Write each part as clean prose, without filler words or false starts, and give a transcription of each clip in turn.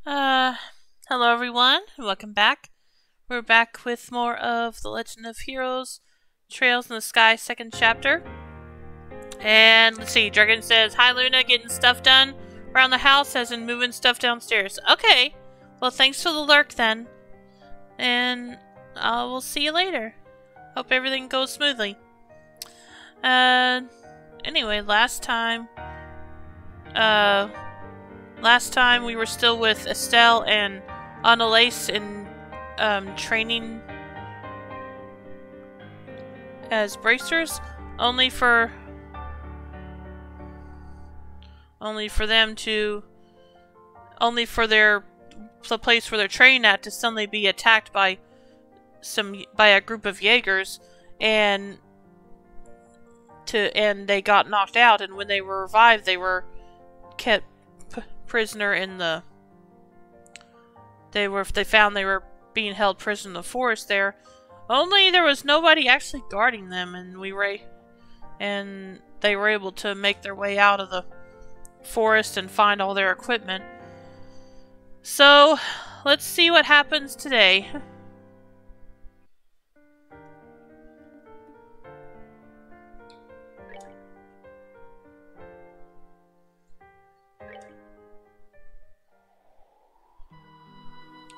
Uh, Hello everyone, welcome back. We're back with more of The Legend of Heroes, Trails in the Sky, second chapter. And let's see, Dragon says, "Hi Luna, getting stuff done around the house as in moving stuff downstairs." Okay, well thanks for the lurk then. And we'll see you later. Hope everything goes smoothly. Anyway, last time we were still with Estelle and Annalise in training as bracers, only for the place where they're trained at to suddenly be attacked by a group of Jaegers, and they got knocked out, and when they were revived they kept prisoner in the they found they were being held prisoner in the forest there, only there was nobody actually guarding them, and they were able to make their way out of the forest and find all their equipment. So let's see what happens today.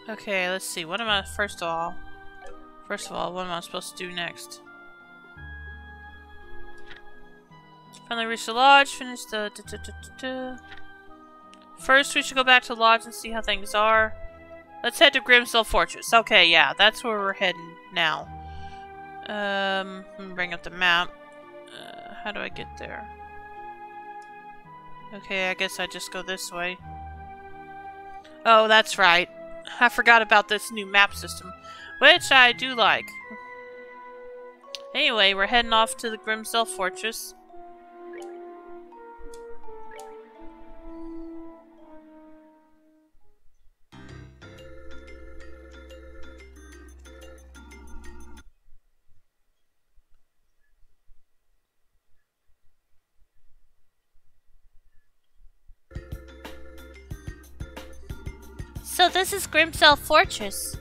Okay, let's see. What am I first of all, what am I supposed to do next? Finally reached the lodge, finish the First we should go back to the lodge and see how things are. Let's head to Grimsel Fortress. Okay, yeah, that's where we're heading now. Let me bring up the map. How do I get there? Okay, I guess I just go this way. Oh, that's right. I forgot about this new map system, which I do like. Anyway, we're heading off to the Grimsel Fortress. So this is Grimsel Fortress.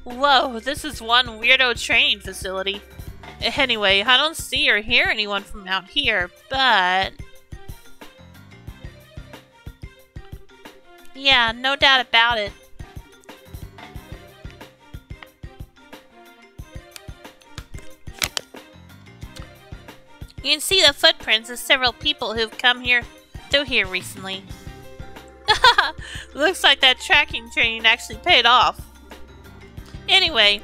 Whoa, this is one weirdo training facility. Anyway, I don't see or hear anyone from out here, but... yeah, no doubt about it. You can see the footprints of several people who've come through here recently. Looks like that tracking training actually paid off. Anyway,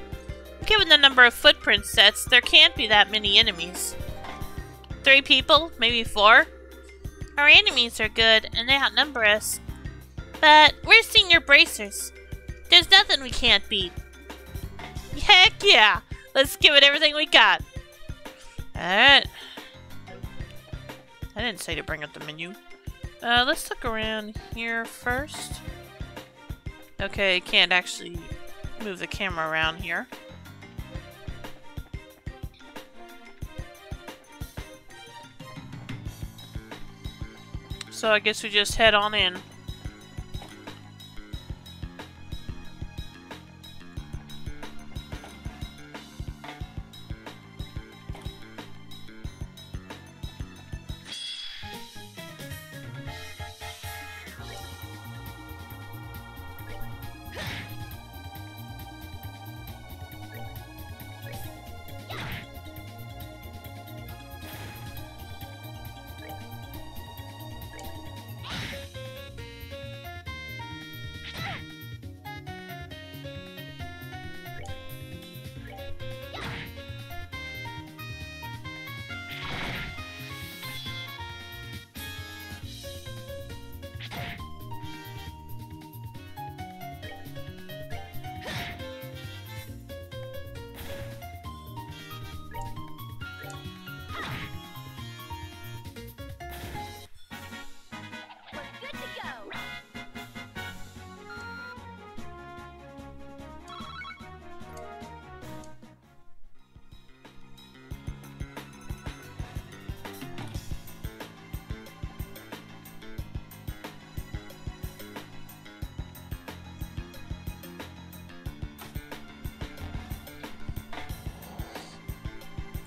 given the number of footprint sets, there can't be that many enemies. 3 people? Maybe 4? Our enemies are good, and they outnumber us. But we're senior bracers. There's nothing we can't beat. Heck yeah! Let's give it everything we got. Alright. I didn't say to bring up the menu. Let's look around here first. Okay, can't actually move the camera around here. So I guess we just head on in.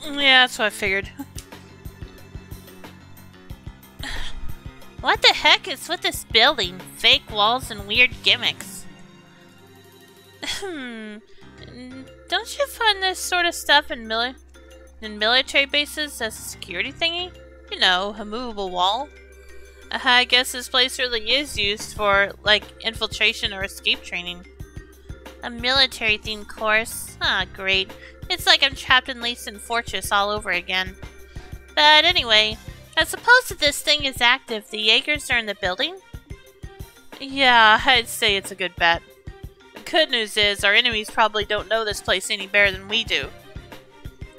Yeah, that's what I figured. What the heck is with this building? Fake walls and weird gimmicks. Don't you find this sort of stuff in military bases as a security thingy? You know, a movable wall? I guess this place really is used for, like, infiltration or escape training. A military-themed course? Ah, great. It's like I'm trapped in Leeson Fortress all over again. But anyway, I suppose if this thing is active, the Jaegers are in the building? Yeah, I'd say it's a good bet. The good news is, our enemies probably don't know this place any better than we do.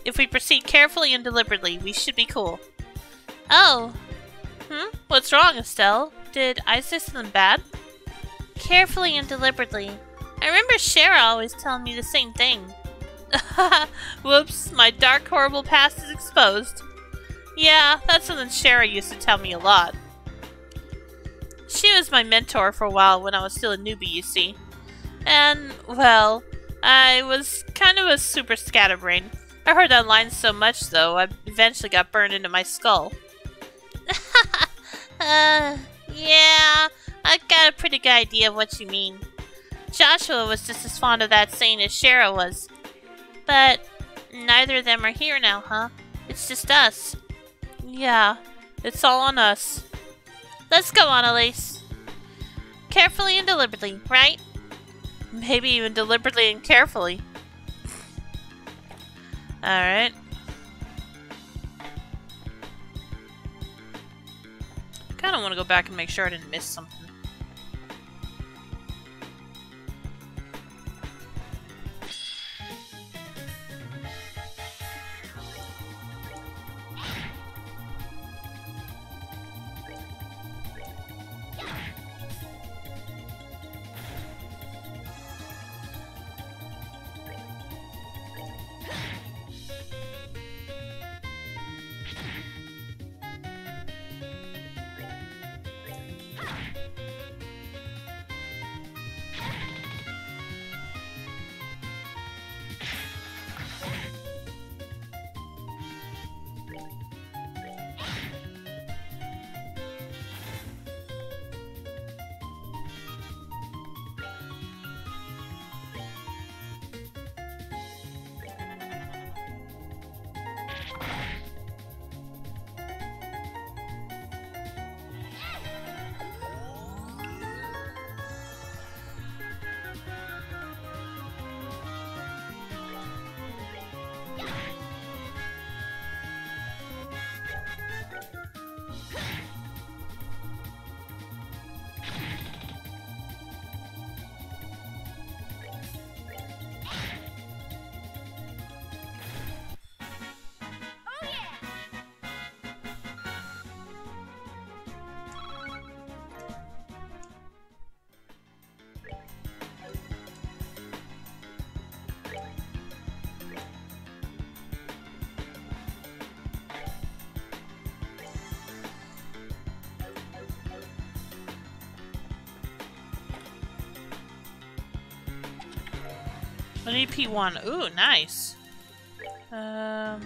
If we proceed carefully and deliberately, we should be cool. Oh. What's wrong, Estelle? Did I say something bad? Carefully and deliberately. I remember Shara always telling me the same thing. Whoops, my dark, horrible past is exposed. Yeah, that's something Shara used to tell me a lot. She was my mentor for a while when I was still a newbie, you see. And, well, I was kind of a super scatterbrain. I heard that line so much, though, I eventually got burned into my skull. Yeah, I've got a pretty good idea of what you mean. Joshua was just as fond of that saying as Shara was. But neither of them are here now, huh? It's just us. Yeah, it's all on us. Let's go on, Elise. Carefully and deliberately, right? Maybe even deliberately and carefully. Alright. Kinda want to go back and make sure I didn't miss something. An EP1. Ooh, nice. Oh,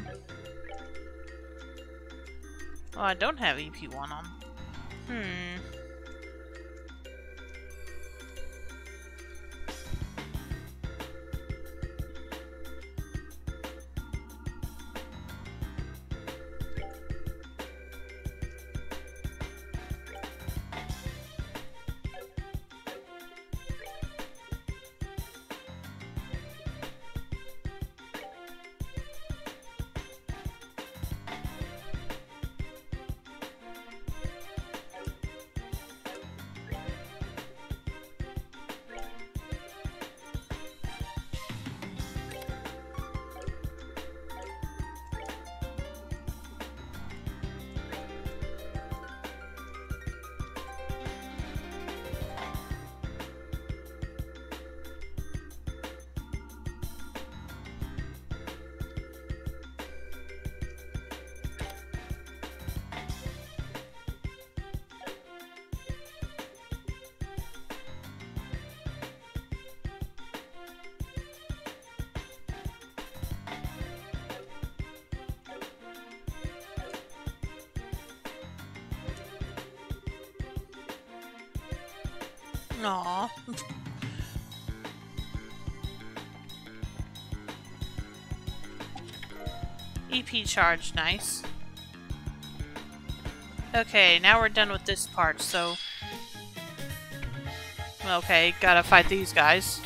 I don't have EP1 on. Aw. EP charge, nice. Okay, now we're done with this part, so... Okay, gotta fight these guys.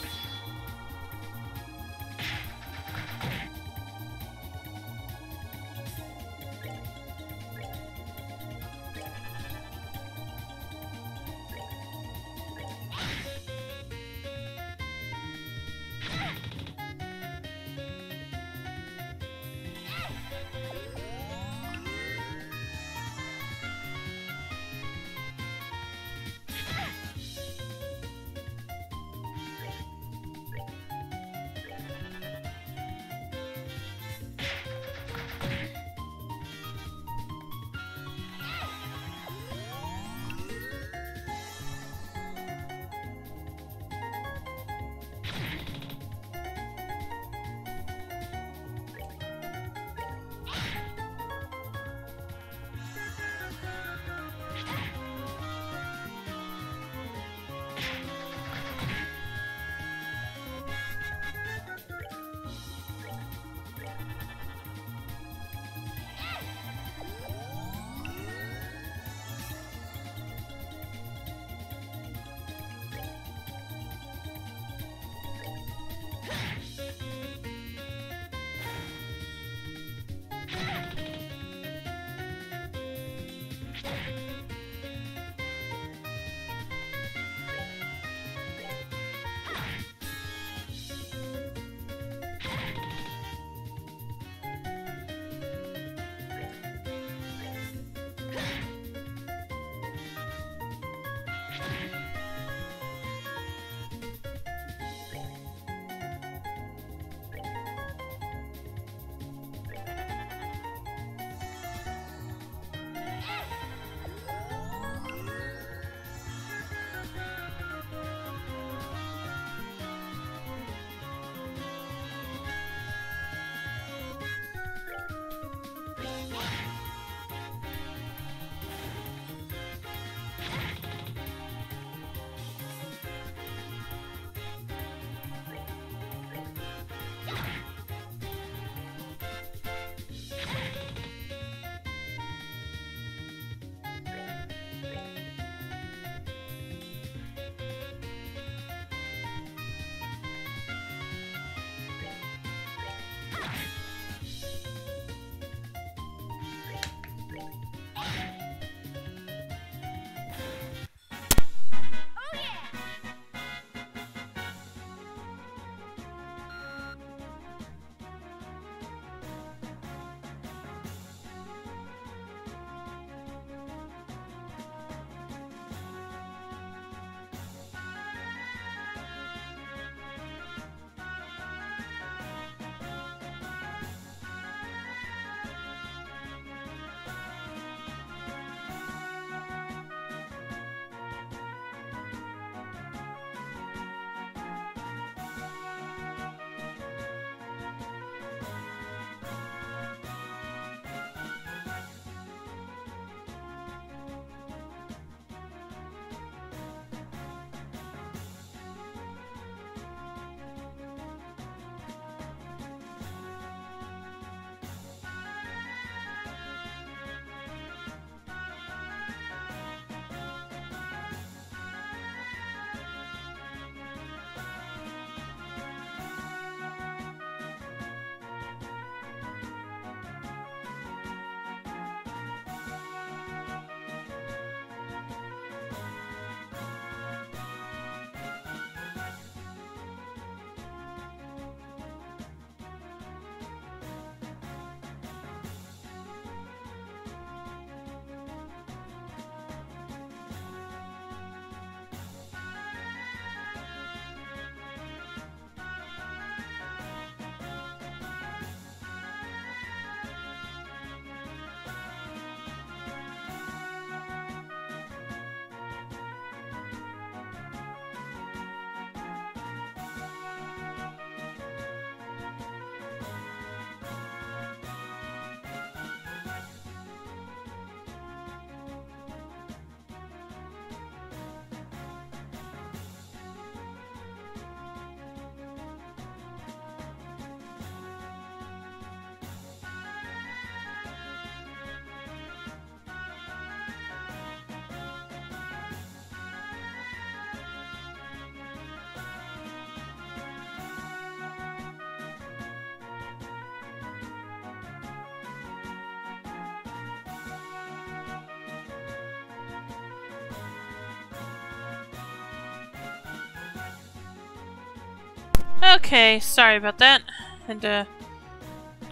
Okay, sorry about that. Had to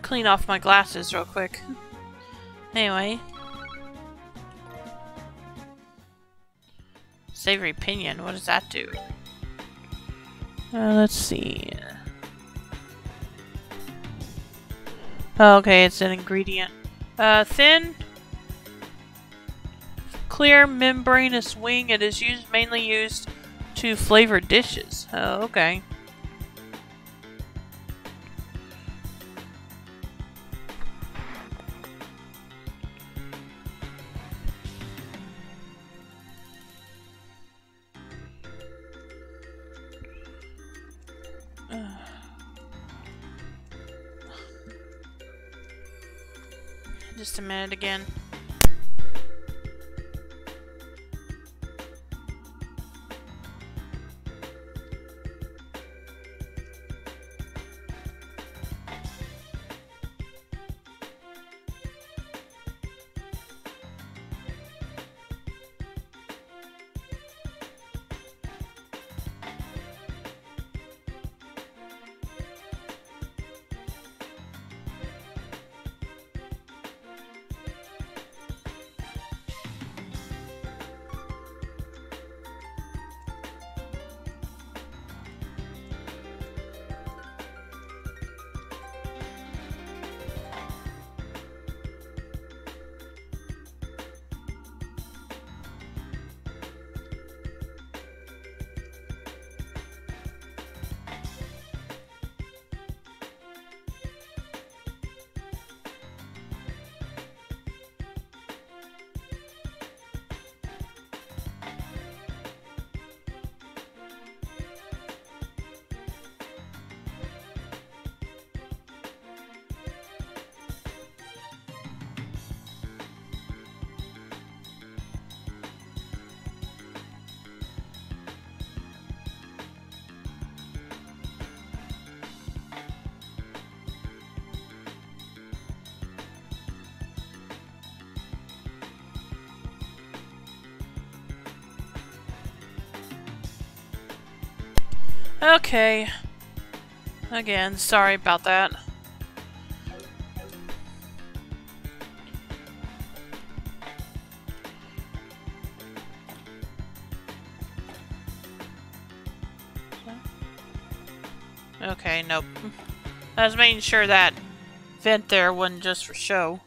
clean off my glasses real quick. Anyway. Savory pinion, what does that do? Let's see. Oh, okay, it's an ingredient. Thin, clear, membranous wing. It is mainly used to flavor dishes. Oh, okay. Just a minute again. Okay. Again, sorry about that. Okay, nope. I was making sure that vent there wasn't just for show.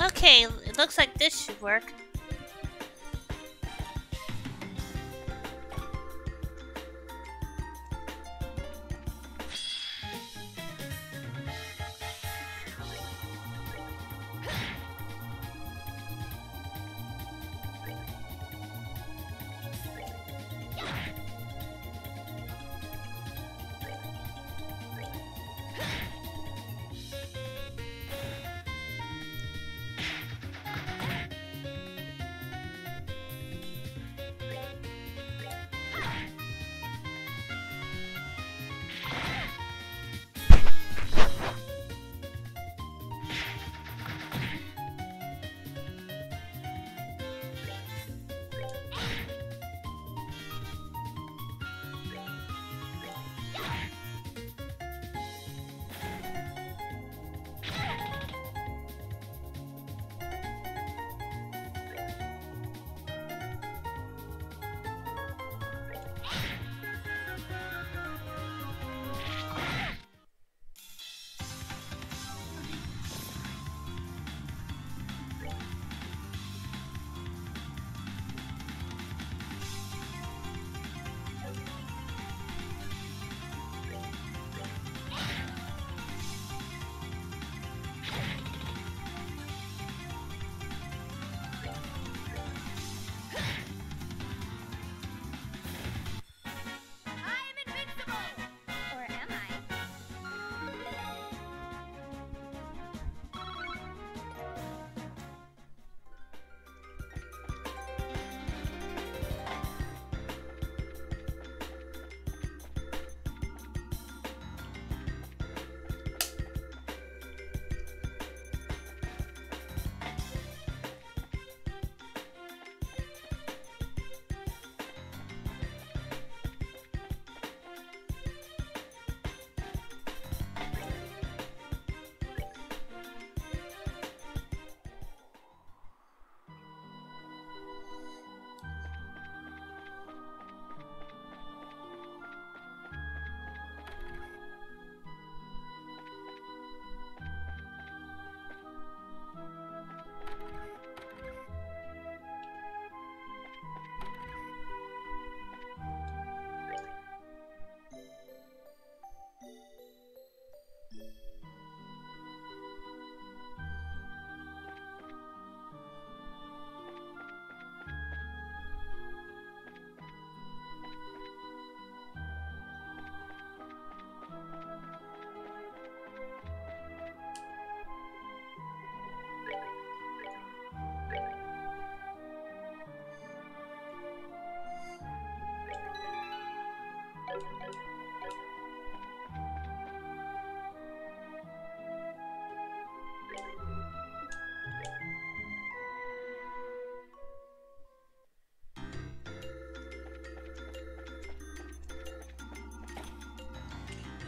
Okay, it looks like this should work.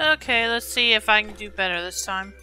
Okay, let's see if I can do better this time.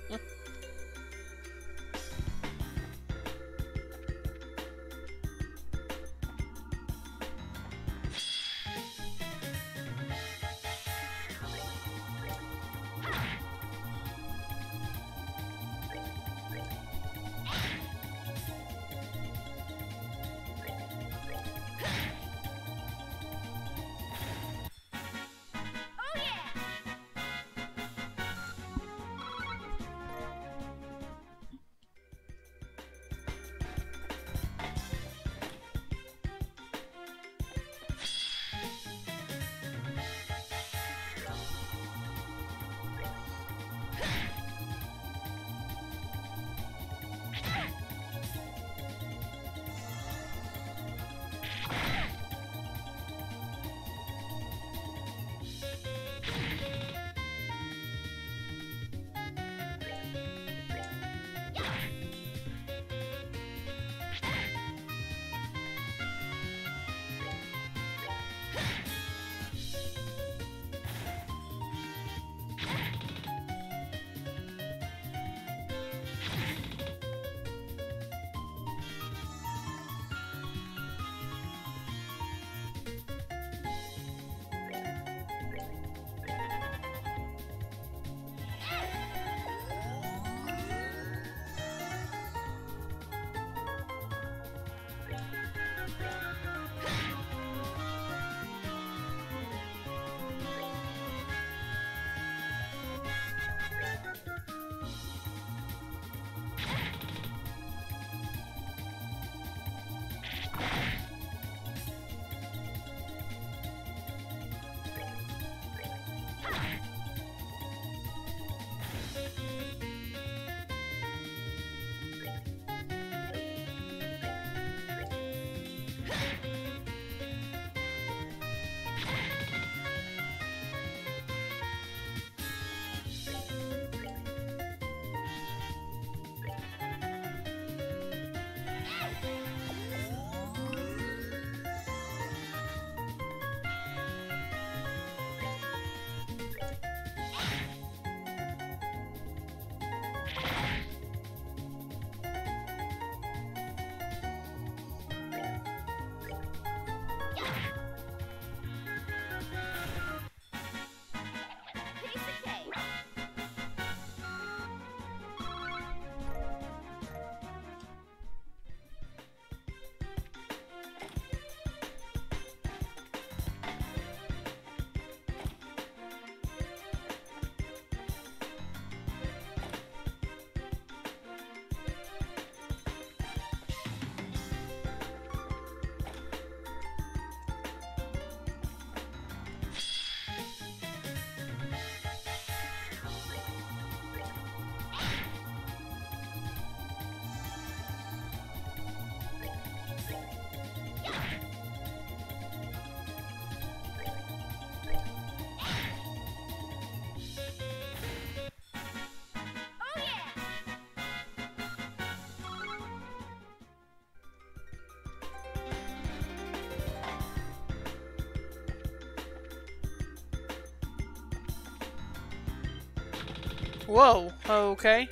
Whoa, okay.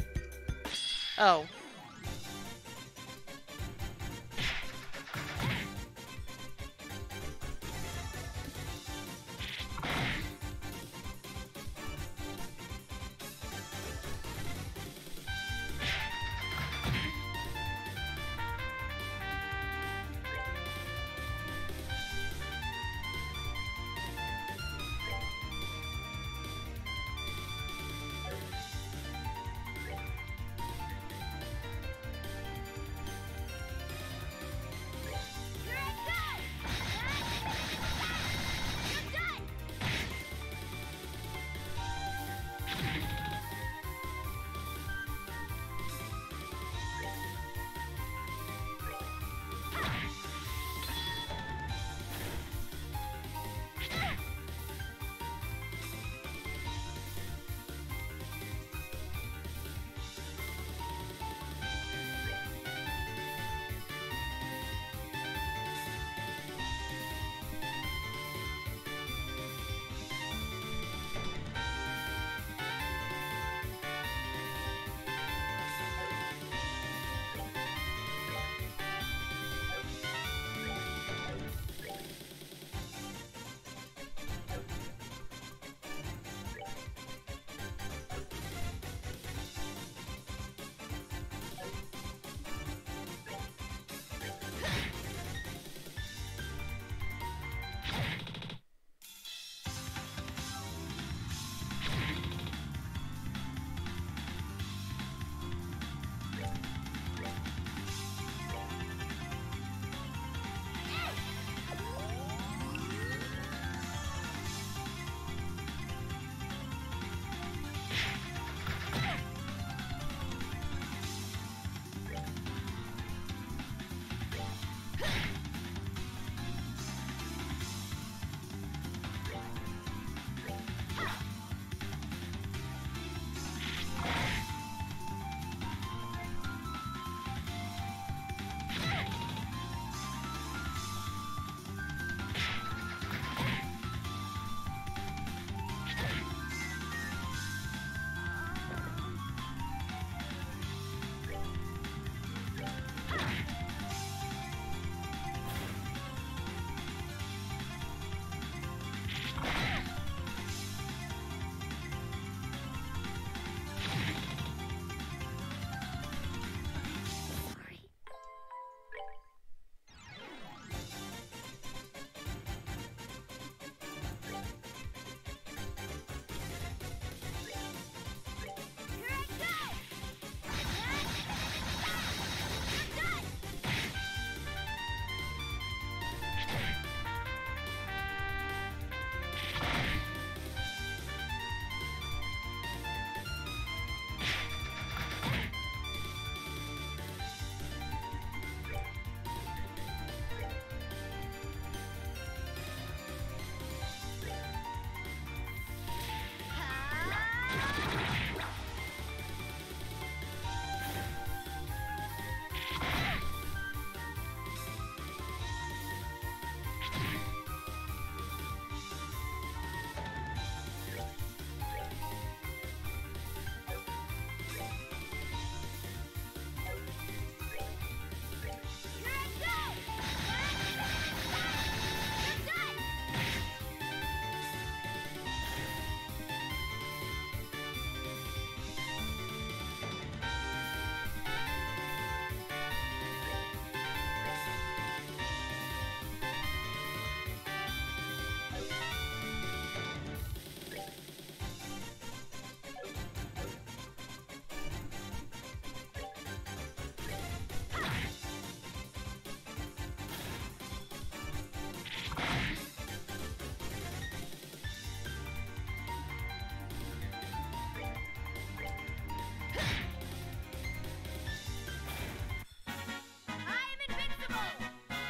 Oh.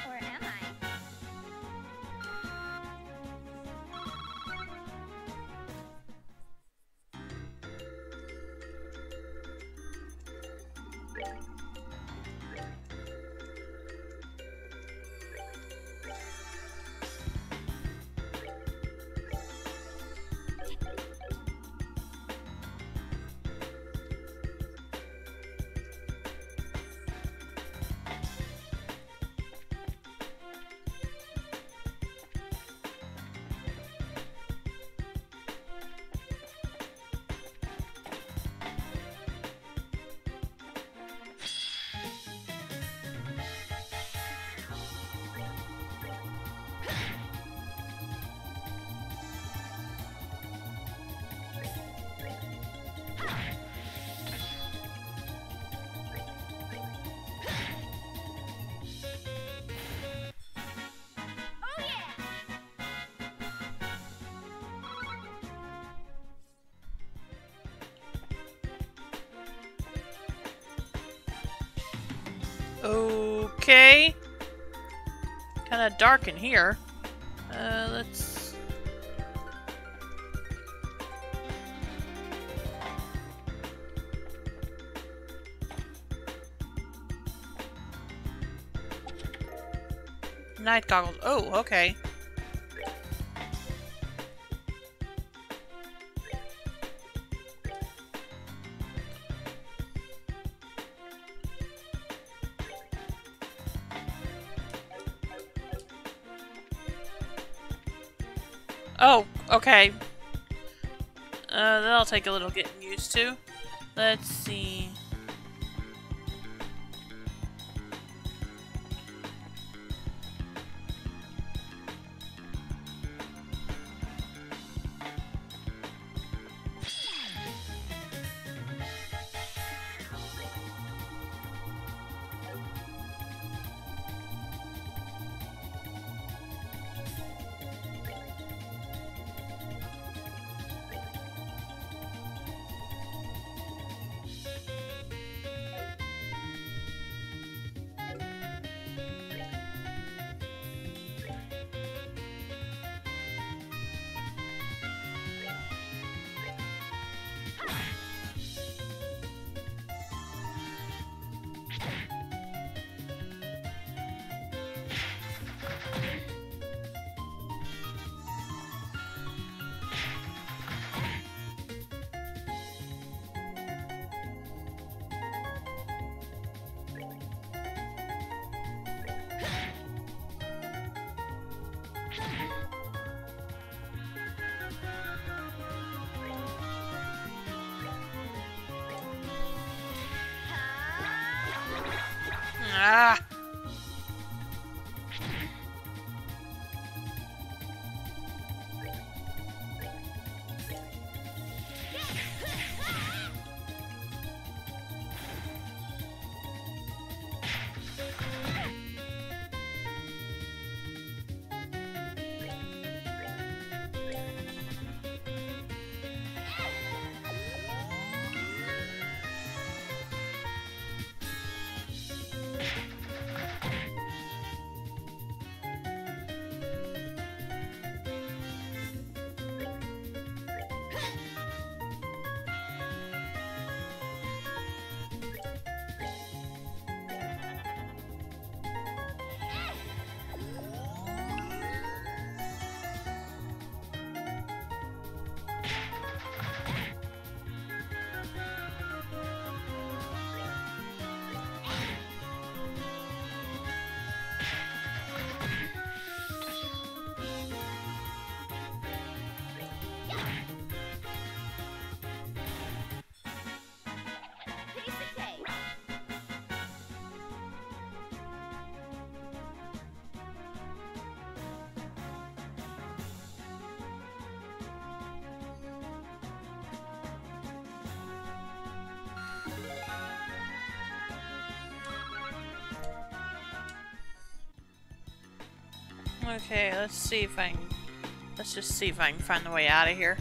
Or am I? Oh yeah! Okay. Kinda dark in here. Let's... Night goggles. Oh, okay. Oh, okay. That'll take a little getting used to. Let's see. Ah! Okay, let's see if I can... Let's just see if I can find the way out of here.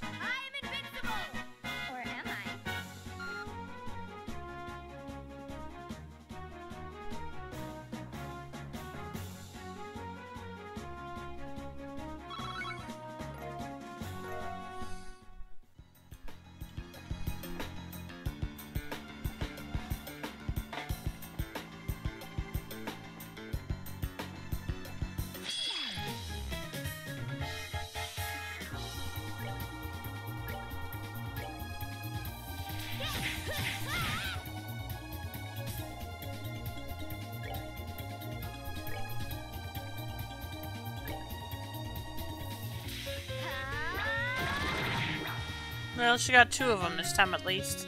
I'm invincible! Or am I? Well, she got 2 of them this time at least.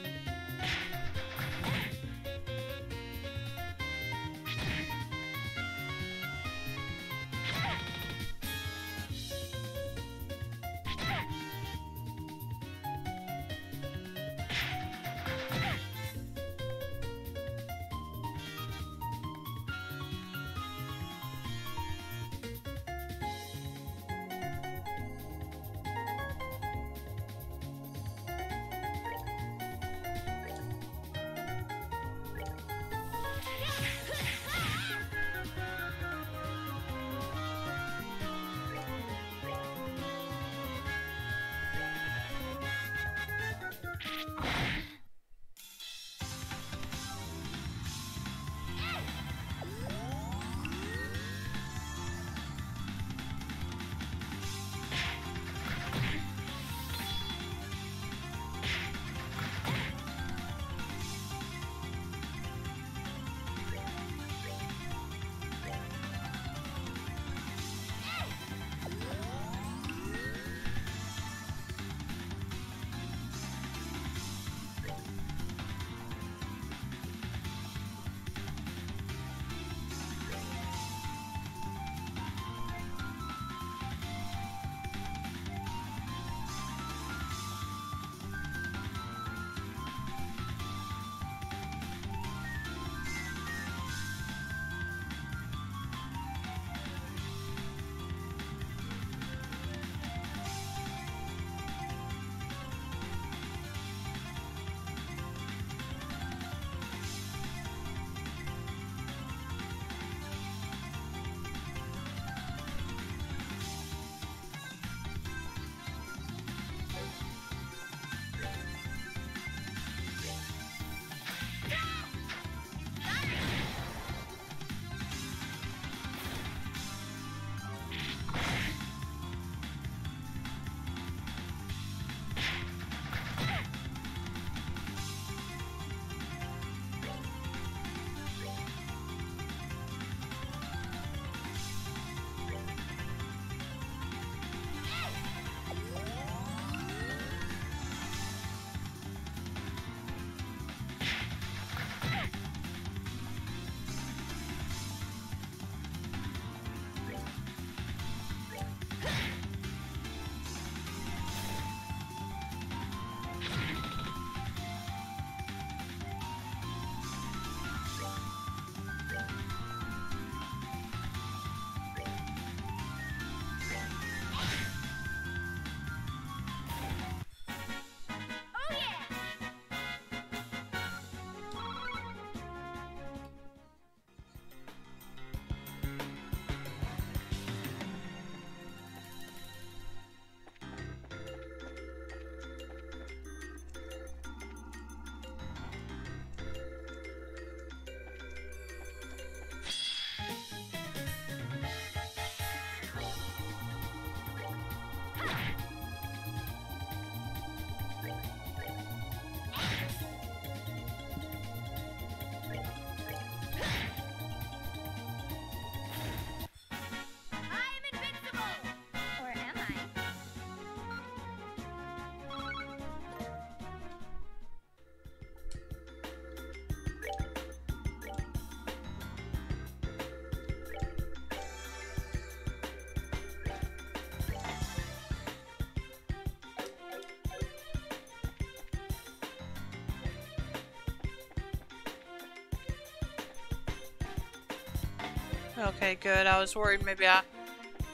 Okay, good. I was worried maybe I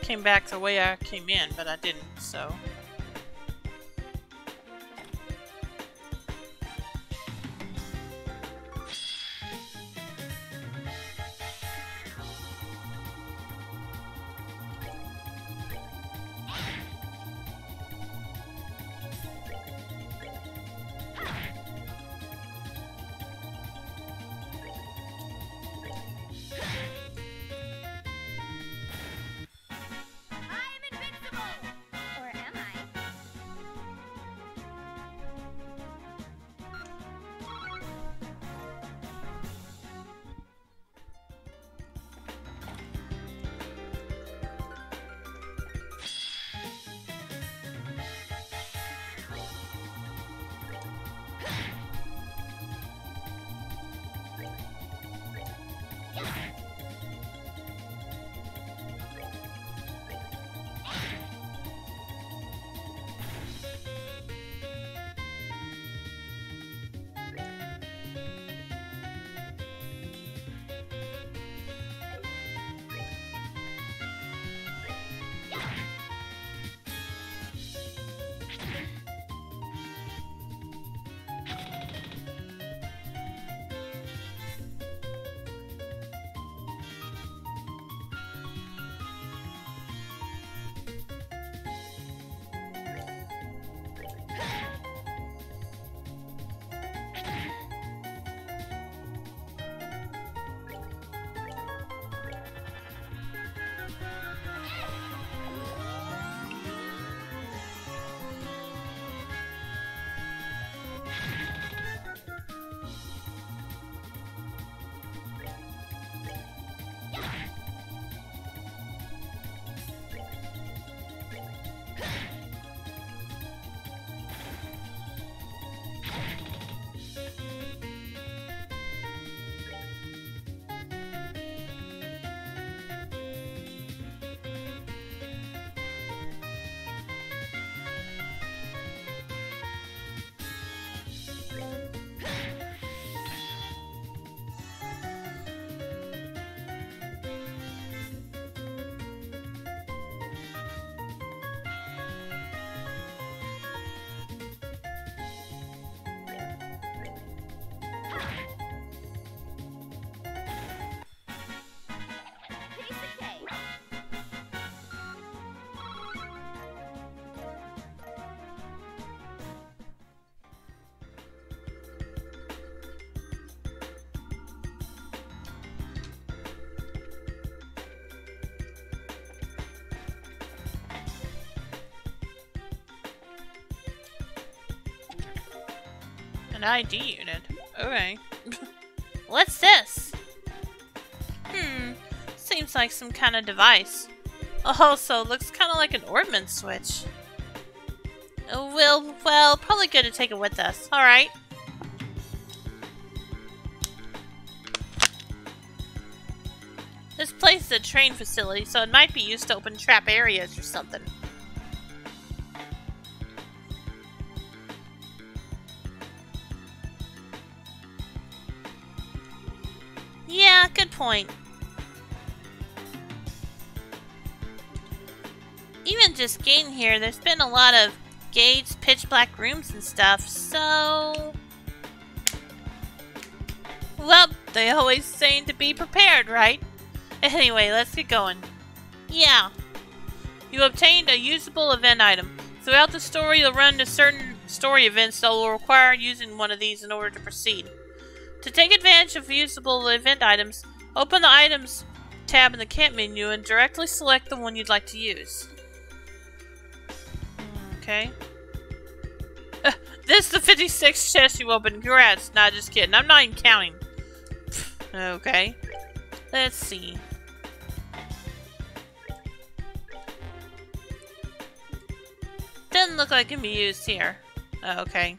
came back the way I came in, but I didn't, so... I'm invincible! Or am I? Piece of cake! An ID unit. Okay. What's this? Seems like some kind of device. Oh, so it looks kind of like an ordnance switch. Well, probably good to take it with us. Alright. This place is a train facility, so it might be used to open trap areas or something. Yeah, good point. Even just getting here, there's been a lot of gates, pitch black rooms and stuff, so... Well, they always say to be prepared, right? Anyway, let's get going. Yeah. You obtained a usable event item. Throughout the story, you'll run into certain story events that will require using one of these in order to proceed. To take advantage of usable event items, open the Items tab in the camp menu and directly select the one you'd like to use. Okay. This is the 56th chest you opened. Congrats. Nah, just kidding. I'm not even counting. Okay. Let's see. Doesn't look like it can be used here. Okay.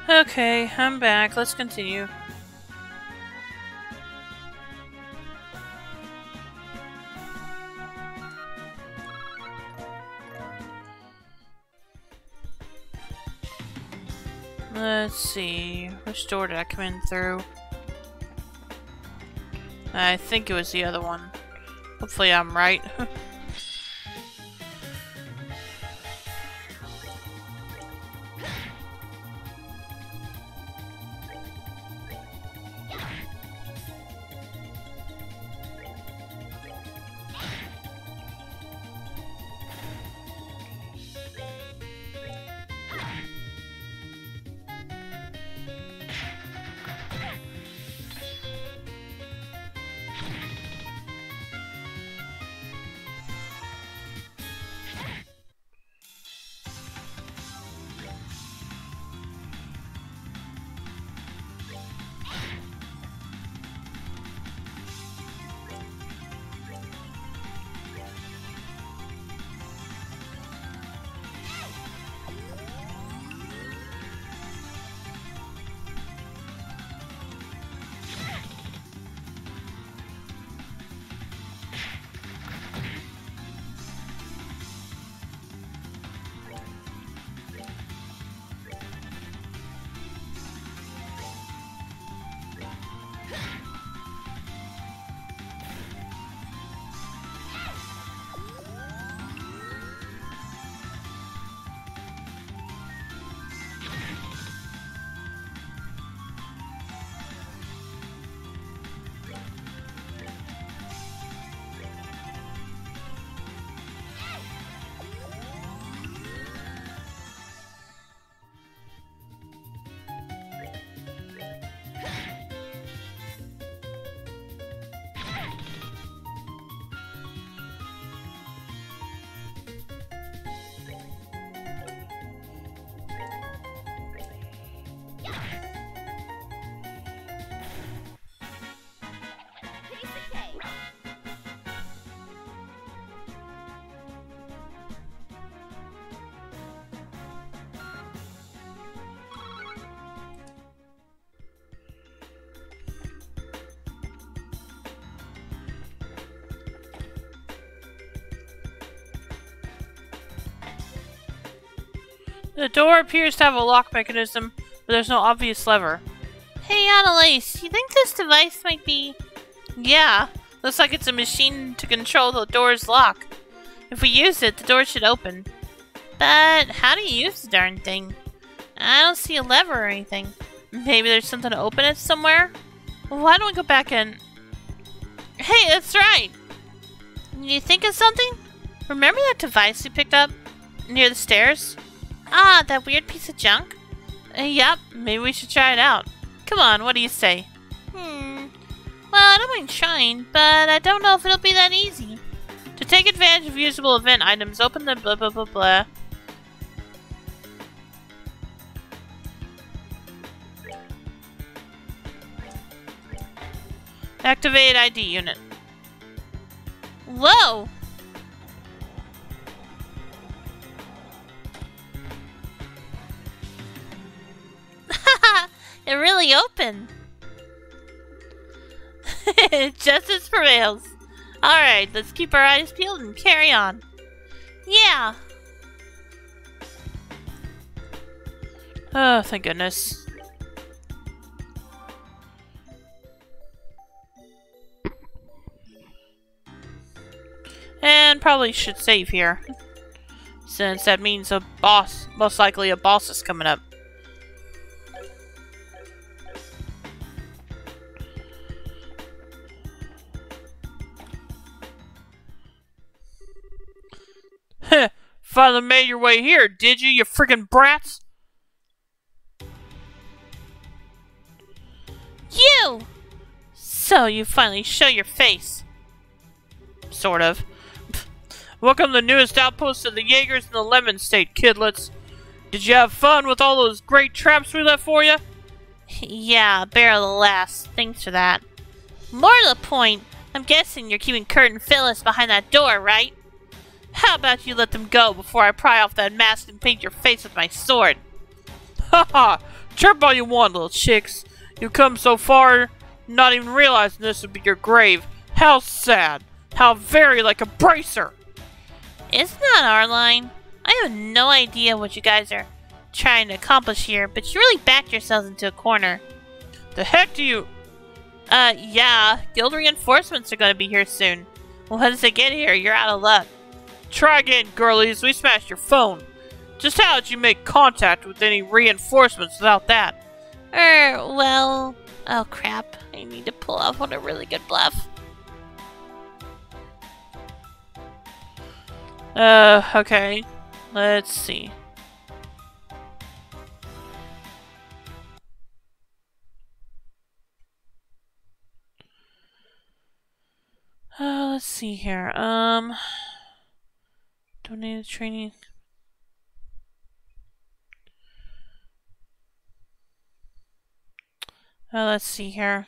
Okay, I'm back. Let's continue. Let's see. Which door did I come in through? I think it was the other one. Hopefully I'm right. Piece of cake. The door appears to have a lock mechanism, but there's no obvious lever. Hey, Annalise, you think this device might be... Yeah, looks like it's a machine to control the door's lock. If we use it, the door should open. But how do you use the darn thing? I don't see a lever or anything. Maybe there's something to open it somewhere? Well, why don't we go back in? Hey, that's right! You think of something? Remember that device we picked up near the stairs? Ah, that weird piece of junk? Yep, maybe we should try it out. Come on, what do you say? Well, I don't mind trying, but I don't know if it'll be that easy. To take advantage of usable event items, open the blah blah blah blah. Activate ID unit. Whoa! It really opened. Justice prevails. Alright, let's keep our eyes peeled and carry on. Yeah. Oh, thank goodness. And probably should save here. Since that means a boss, most likely a boss is coming up. Heh, finally made your way here, did you freaking brats? You! So you finally show your face. Sort of. Welcome to the newest outpost of the Jaegers in the Lemon State, kidlets. Did you have fun with all those great traps we left for you? Yeah, barely last. Thanks for that. More to the point, I'm guessing you're keeping Kurt and Phyllis behind that door, right? How about you let them go before I pry off that mask and paint your face with my sword? Haha! Chirp all you want, little chicks. You come so far, not even realizing this would be your grave. How sad. How very like a bracer. Isn't that our line? I have no idea what you guys are trying to accomplish here, but you really backed yourselves into a corner. The heck do you... Yeah, guild reinforcements are gonna be here soon. Once they get here, you're out of luck. Try again, girlies. We smashed your phone. Just how did you make contact with any reinforcements without that? Well... Oh crap, I need to pull off a really good bluff. Okay. Let's see. Let's see here. Donated training. Let's see here.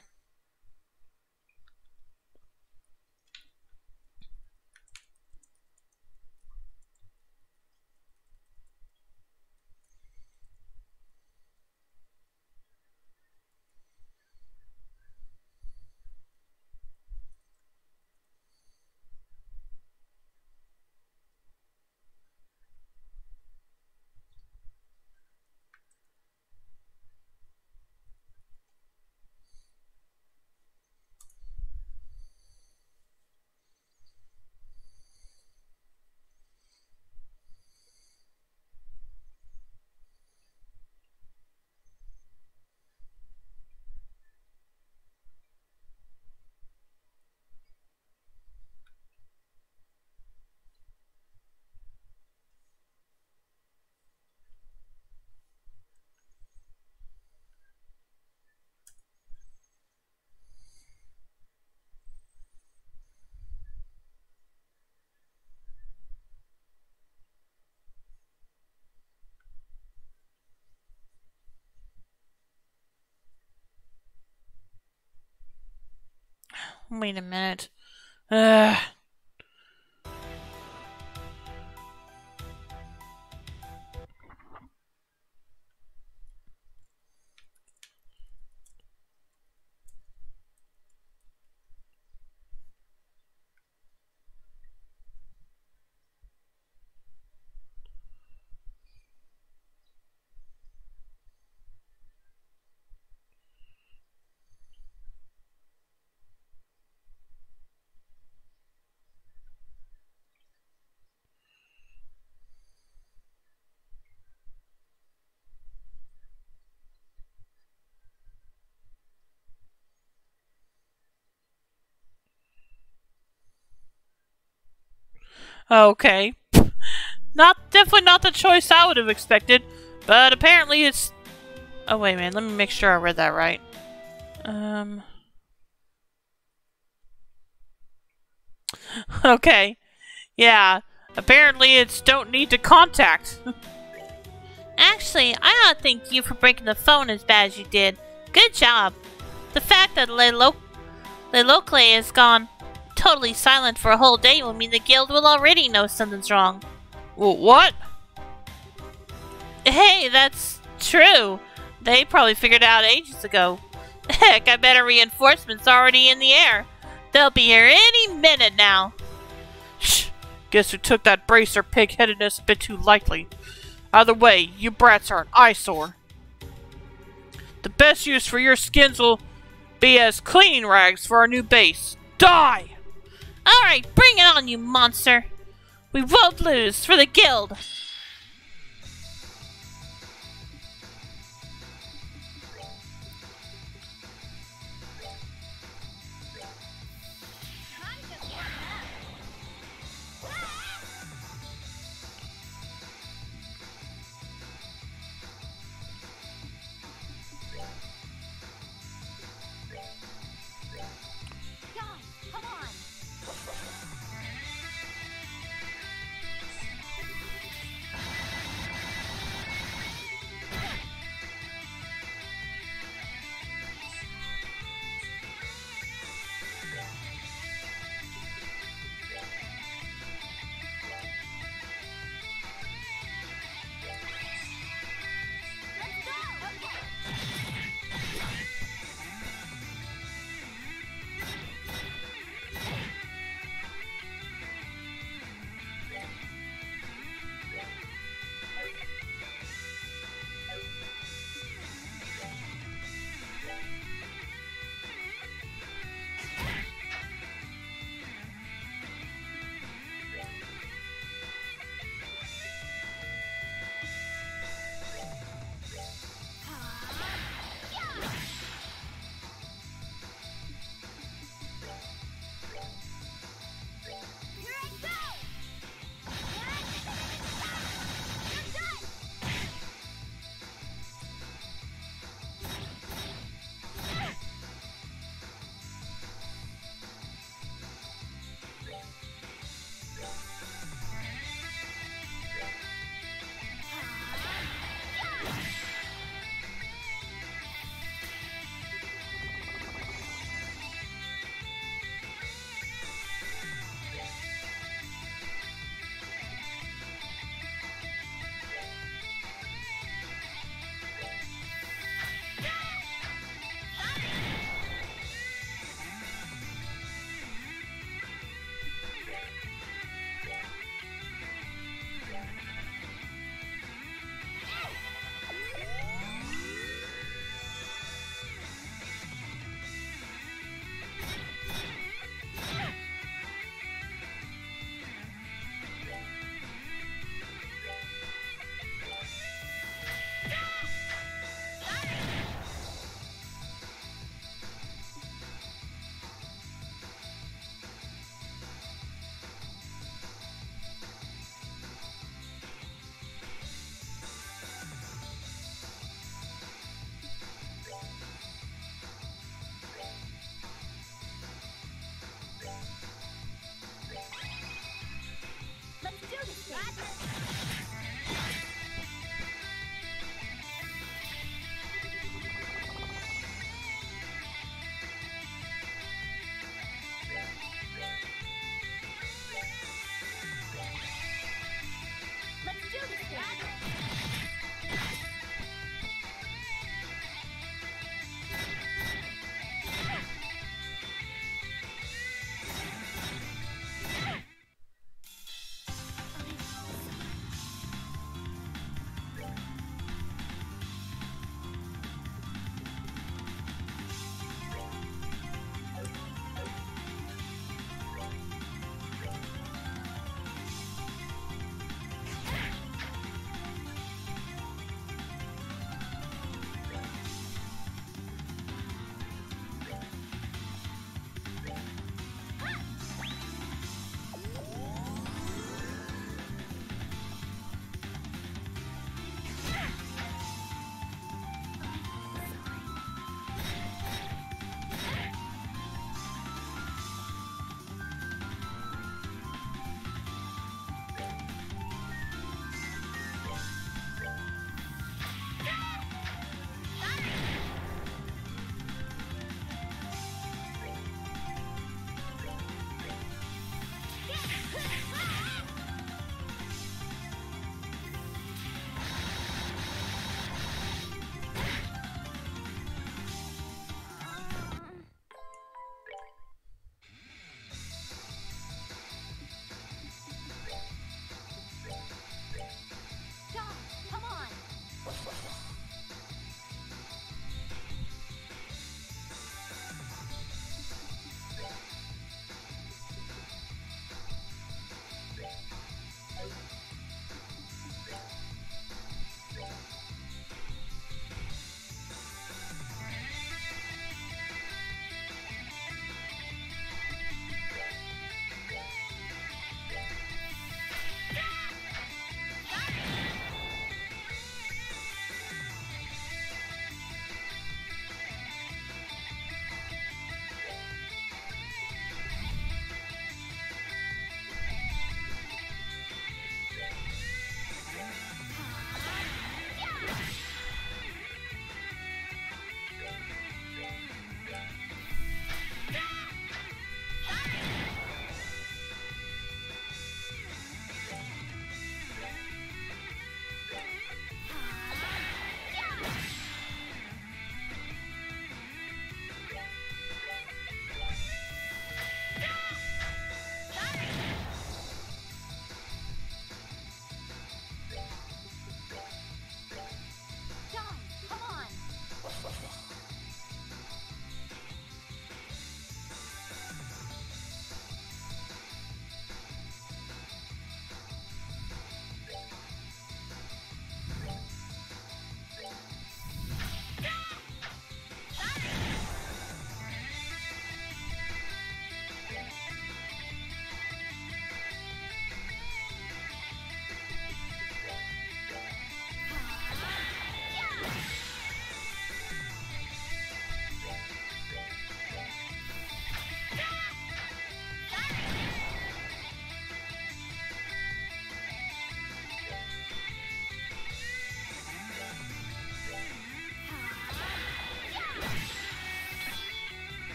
Wait a minute. Okay. Definitely not the choice I would have expected, but apparently it's... Oh, wait a minute. Let me make sure I read that right. Okay. Yeah. Apparently it's don't need to contact. Actually, I ought to thank you for breaking the phone as bad as you did. Good job. The fact that Lelocle has gone totally silent for a whole day will mean the guild will already know something's wrong. Well, what? Hey, that's true. They probably figured it out ages ago. Heck, I bet a reinforcement's already in the air. They'll be here any minute now. Shh. Guess who took that bracer pig-headedness a bit too lightly. Either way, you brats are an eyesore. The best use for your skins will be as cleaning rags for our new base. Die! Alright, bring it on, you monster. We won't lose for the guild.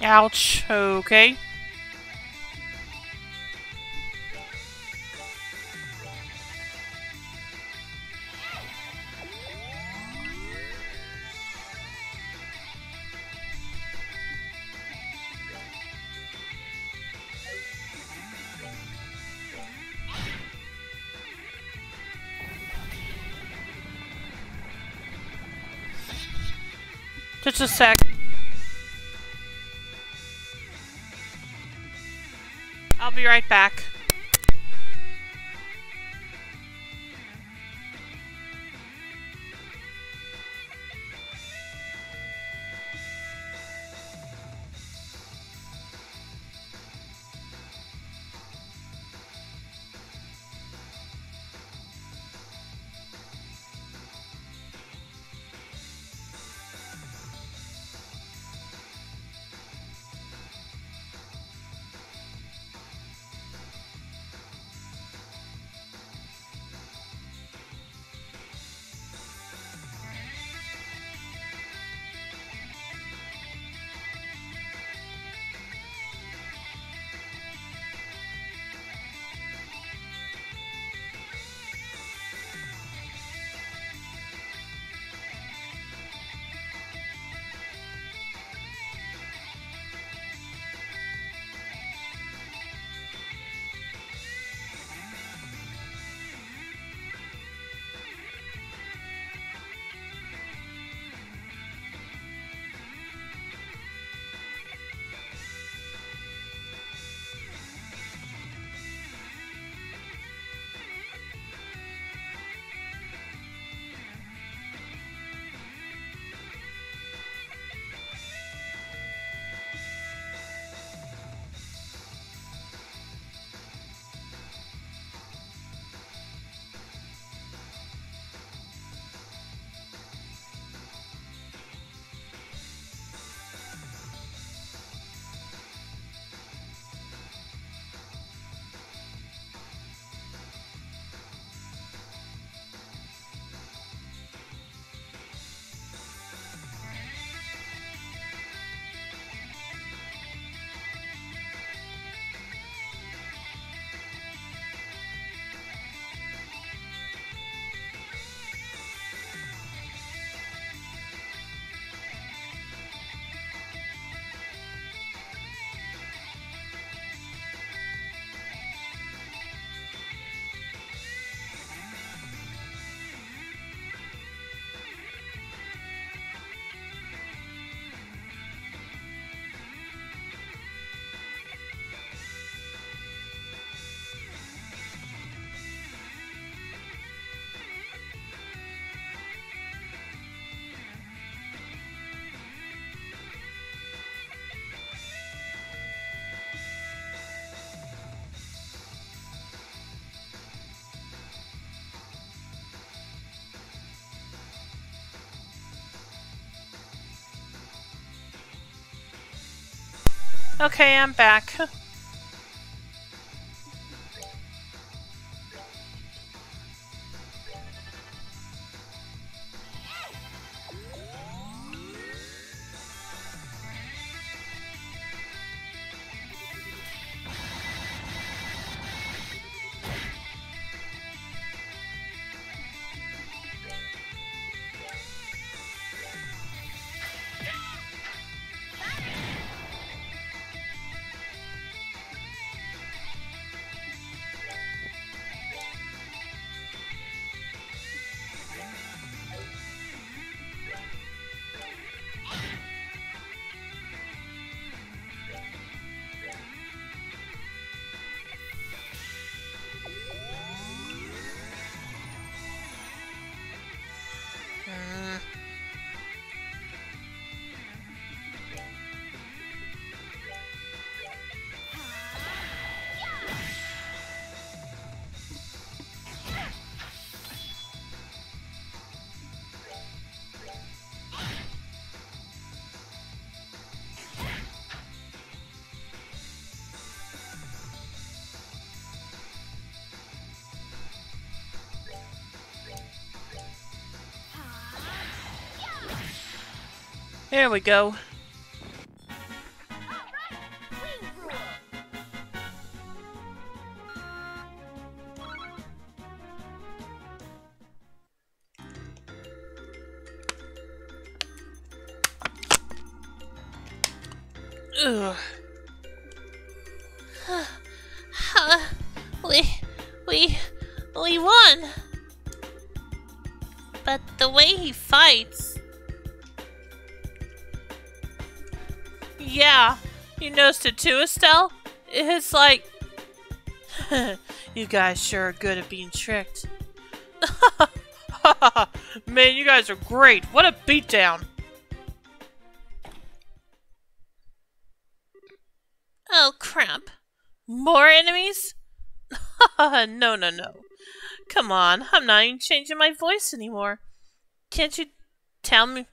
Ouch. Okay. Just a sec. I'll be right back. Okay, I'm back. There we go. Ugh. We won. But the way he fights... Yeah, you noticed it too, Estelle? It's like... You guys sure are good at being tricked. Man, you guys are great. What a beatdown. Oh, crap. More enemies? No. Come on, I'm not even changing my voice anymore. Can't you tell me...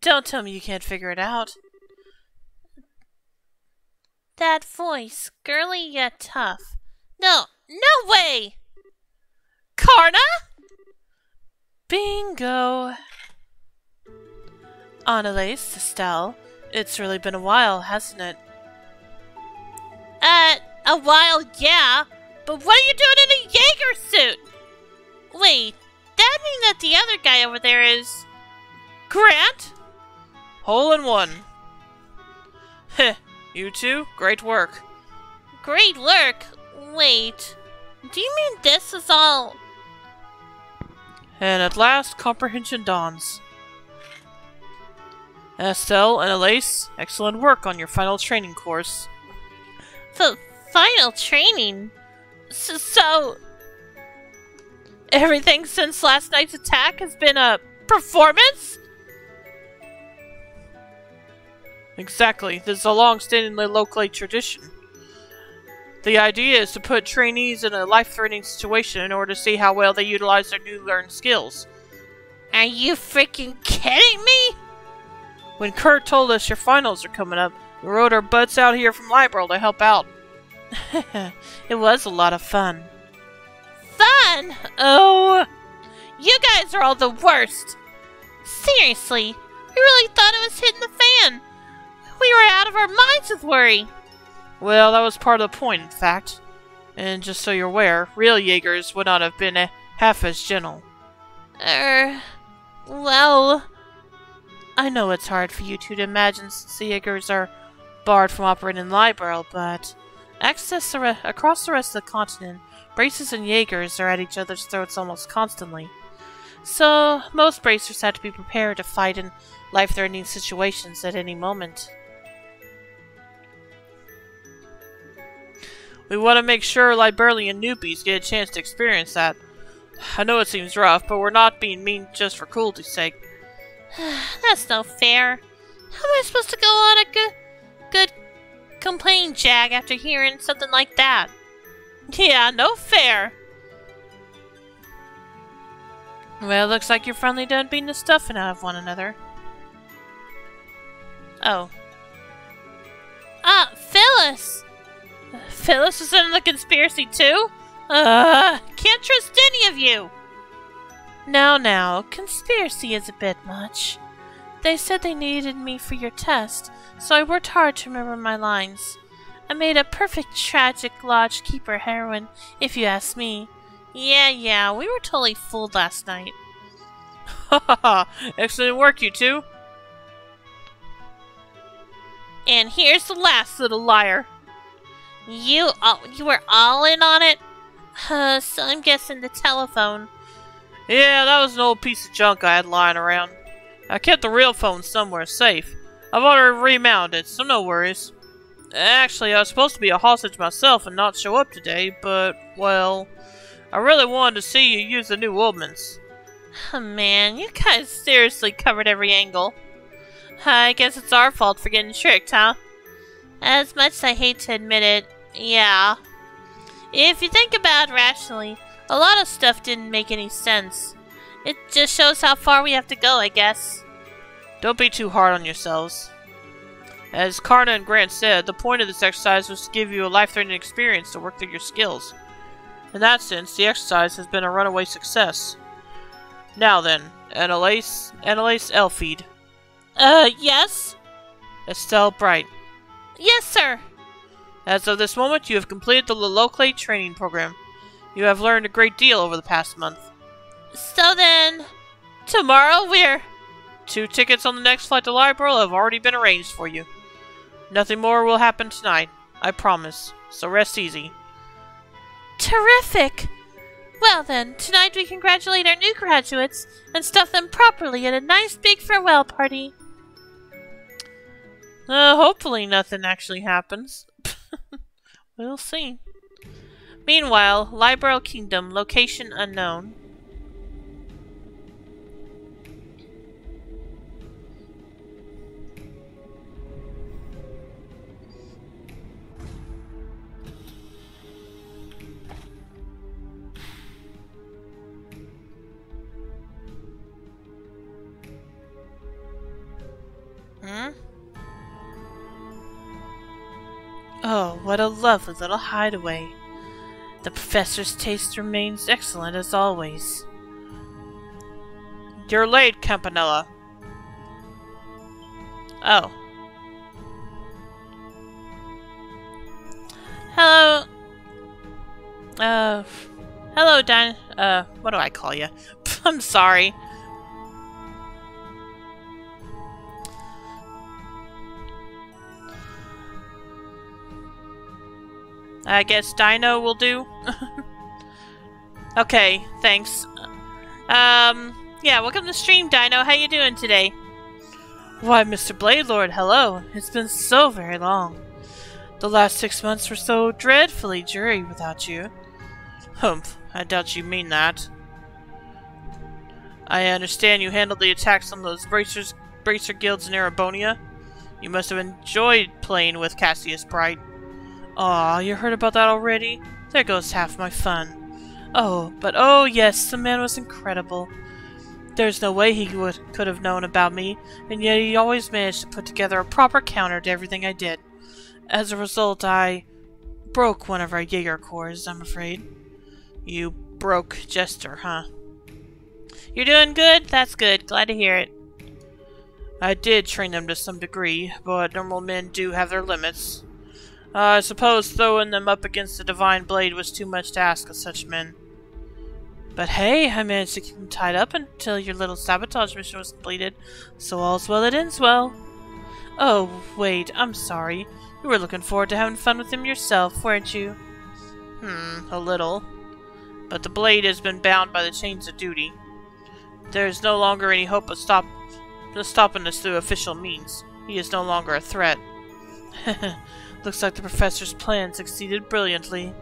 Don't tell me you can't figure it out. That voice, girly yet tough. No way! Karna? Bingo! Annalise, Estelle, it's really been a while, hasn't it? A while, yeah. But what are you doing in a Jaeger suit? Wait, that mean that the other guy over there is... Grant? Hole in one. Heh, you two, great work. Great work? Wait, do you mean this is all... And at last, comprehension dawns. Estelle and Elise, excellent work on your final training course. Final training? So... Everything since last night's attack has been a performance? Exactly. This is a long-standing local tradition. The idea is to put trainees in a life-threatening situation in order to see how well they utilize their new learned skills. Are you freaking kidding me? When Kurt told us your finals are coming up, we rode our butts out here from Liberal to help out. It was a lot of fun. Fun? Oh, you guys are all the worst. Seriously, we really thought it was hitting the fan. We were out of our minds with worry. Well, that was part of the point, in fact. And just so you're aware, real Jaegers would not have been half as gentle. Well... I know it's hard for you two to imagine since the Jaegers are barred from operating in Liberal, but across the rest of the continent, Bracers and Jaegers are at each other's throats almost constantly. So, most Bracers have to be prepared to fight in life-threatening situations at any moment. We want to make sure Liberalian newbies get a chance to experience that. I know it seems rough, but we're not being mean just for cruelty's sake. That's no fair. How am I supposed to go on a good complaining jag after hearing something like that? Yeah, no fair. Well, looks like you're finally done beating the stuffing out of one another. Oh. Phyllis! Phyllis is in the conspiracy too? Can't trust any of you! Now, conspiracy is a bit much. They said they needed me for your test, so I worked hard to remember my lines. I made a perfect tragic lodge keeper heroine, if you ask me. Yeah, we were totally fooled last night. Ha ha ha! Excellent work, you two! And here's the last little liar. You were all in on it? So I'm guessing the telephone. Yeah, that was an old piece of junk I had lying around. I kept the real phone somewhere safe. I've already remounted it, so no worries. Actually, I was supposed to be a hostage myself and not show up today, but, well, I really wanted to see you use the new Woodmans. Oh man, you guys seriously covered every angle. I guess it's our fault for getting tricked, huh? As much as I hate to admit it, yeah. If you think about it rationally, a lot of stuff didn't make any sense. It just shows how far we have to go, I guess. Don't be too hard on yourselves. As Karna and Grant said, the point of this exercise was to give you a life-threatening experience to work through your skills. In that sense, the exercise has been a runaway success. Now then, Annalise Elfriede. Yes? Estelle Bright. Yes, sir. As of this moment, you have completed the Loclate training program. You have learned a great deal over the past month. So then, tomorrow we're 2 tickets on the next flight to Liberl have already been arranged for you. Nothing more will happen tonight, I promise. So rest easy. Terrific! Well then, tonight we congratulate our new graduates and stuff them properly at a nice big farewell party. Hopefully nothing actually happens. We'll see. Meanwhile, Liberl Kingdom, location unknown. Oh, what a lovely little hideaway. The professor's taste remains excellent as always. You're late, Campanella. Oh. Hello. Hello, what do I call you? I'm sorry. I guess Dino will do. Okay, thanks. Yeah, welcome to the stream, Dino. How you doing today? Why, Mr. Bladelord, hello. It's been so very long. The last 6 months were so dreadfully dreary without you. Humph, I doubt you mean that. I understand you handled the attacks on those bracer guilds in Erebonia. You must have enjoyed playing with Cassius Bright. Aw, you heard about that already? There goes half my fun. Oh yes, the man was incredible. There's no way he could have known about me, and yet he always managed to put together a proper counter to everything I did. As a result, I broke one of our Jaeger cores, I'm afraid. You broke Jester, huh? You're doing good? That's good. Glad to hear it. I did train them to some degree, but normal men do have their limits. I suppose throwing them up against the Divine Blade was too much to ask of such men. But hey, I managed to keep them tied up until your little sabotage mission was completed, so all's well that ends well. Oh, wait, I'm sorry. You were looking forward to having fun with them yourself, weren't you? A little. But the blade has been bound by the chains of duty. There's no longer any hope of stopping us through official means. He is no longer a threat. Looks like the professor's plan succeeded brilliantly.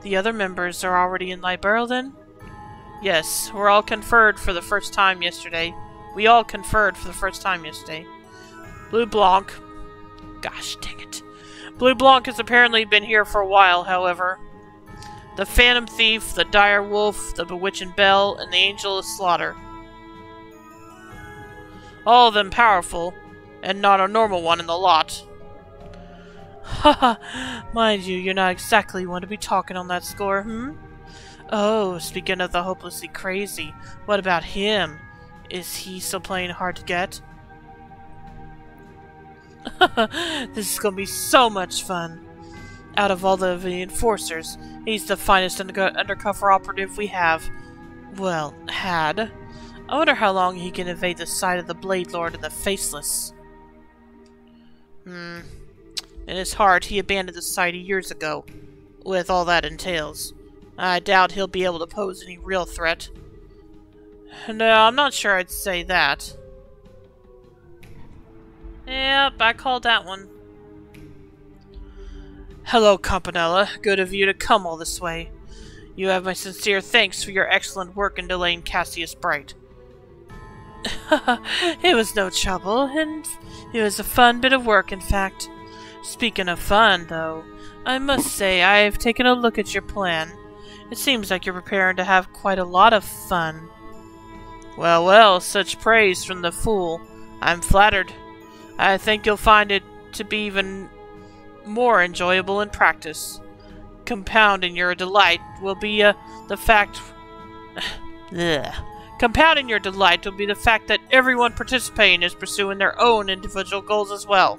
The other members are already in Liberl, then? Yes, we're all conferred for the first time yesterday. Blue Blanc. Gosh dang it. Blue Blanc has apparently been here for a while, however. The Phantom Thief, the Dire Wolf, the Bewitching Bell, and the Angel of Slaughter. All of them powerful, and not a normal one in the lot. Haha, mind you, you're not exactly one to be talking on that score, Oh, speaking of the hopelessly crazy, what about him? Is he still playing hard to get? This is gonna be so much fun. Out of all the enforcers, he's the finest undercover operative we have. Well, had. I wonder how long he can evade the sight of the Blade Lord and the Faceless. In his heart, he abandoned the site years ago, with all that entails. I doubt he'll be able to pose any real threat. No, I'm not sure I'd say that. Yep, I called that one. Hello, Campanella. Good of you to come all this way. You have my sincere thanks for your excellent work in delaying Cassius Bright. It was no trouble, and it was a fun bit of work, in fact. Speaking of fun, though, I must say I've taken a look at your plan. It seems like you're preparing to have quite a lot of fun. Well, well, such praise from the fool. I'm flattered. I think you'll find it to be even more enjoyable in practice. Compounding your delight will be the fact... Compounding your delight will be the fact that everyone participating is pursuing their own individual goals as well.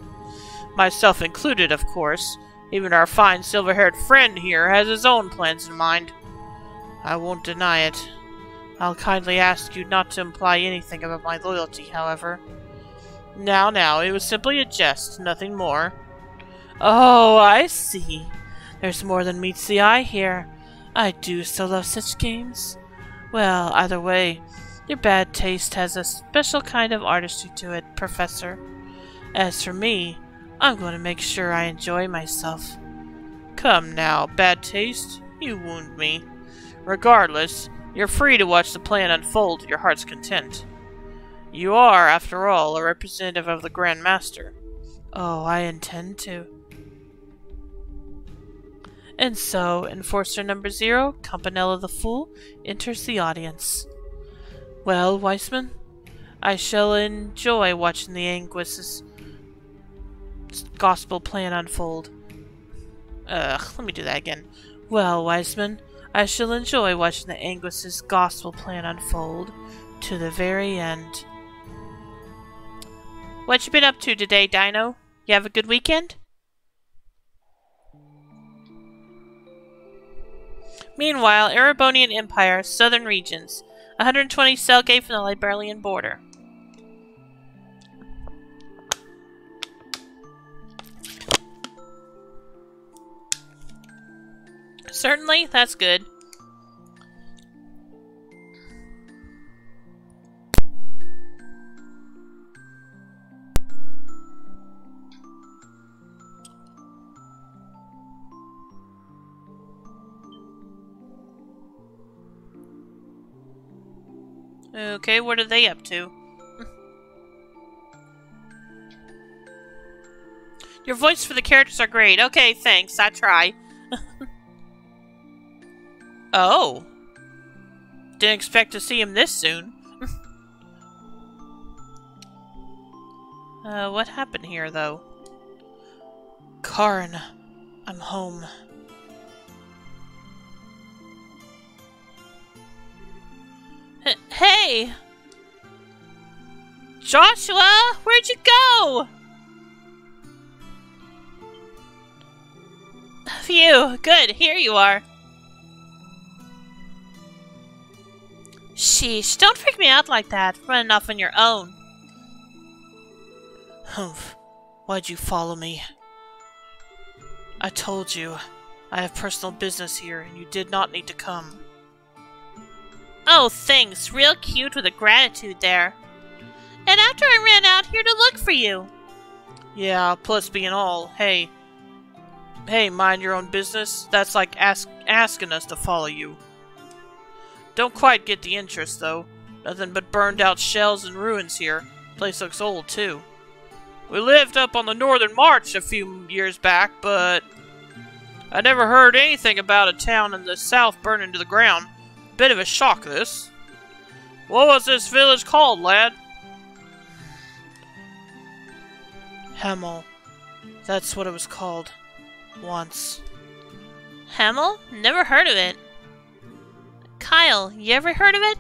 Myself included, of course. Even our fine silver-haired friend here has his own plans in mind. I won't deny it. I'll kindly ask you not to imply anything about my loyalty, however. Now, it was simply a jest, nothing more. Oh, I see. There's more than meets the eye here. I do so love such games. Well, either way, your bad taste has a special kind of artistry to it, Professor. As for me, I'm going to make sure I enjoy myself. Come now, bad taste, you wound me. Regardless, you're free to watch the plan unfold to your heart's content. You are, after all, a representative of the Grand Master. Oh, I intend to. And so, Enforcer number 0, Campanella the Fool, enters the audience. Well, Weissman, I shall enjoy watching the Anguis's gospel plan unfold. Let me do that again. Well, Weissman, I shall enjoy watching the Anguis's gospel plan unfold to the very end. What you been up to today, Dino? You have a good weekend? Meanwhile, Erebonian Empire, Southern Regions. 120 cell gate from the Liberalian border. Certainly, that's good. Okay, what are they up to? Your voice for the characters are great. Okay, thanks. I try. Oh. Didn't expect to see him this soon. What happened here, though? Karin, I'm home. Hey! Joshua! Where'd you go? Phew, good, here you are. Sheesh, don't freak me out like that, running off on your own. Humph, why'd you follow me? I told you, I have personal business here, and you did not need to come. Oh, thanks. Real cute with a gratitude there. And after I ran out here to look for you. Yeah, plus being all, hey, mind your own business? That's like asking us to follow you. Don't quite get the interest, though. Nothing but burned out shells and ruins here. Place looks old, too. We lived up on the Northern March a few years back, but I never heard anything about a town in the south burning to the ground. Bit of a shock, this. What was this village called, lad? Hemel. That's what it was called. Once. Hemel? Never heard of it. Kyle, you ever heard of it?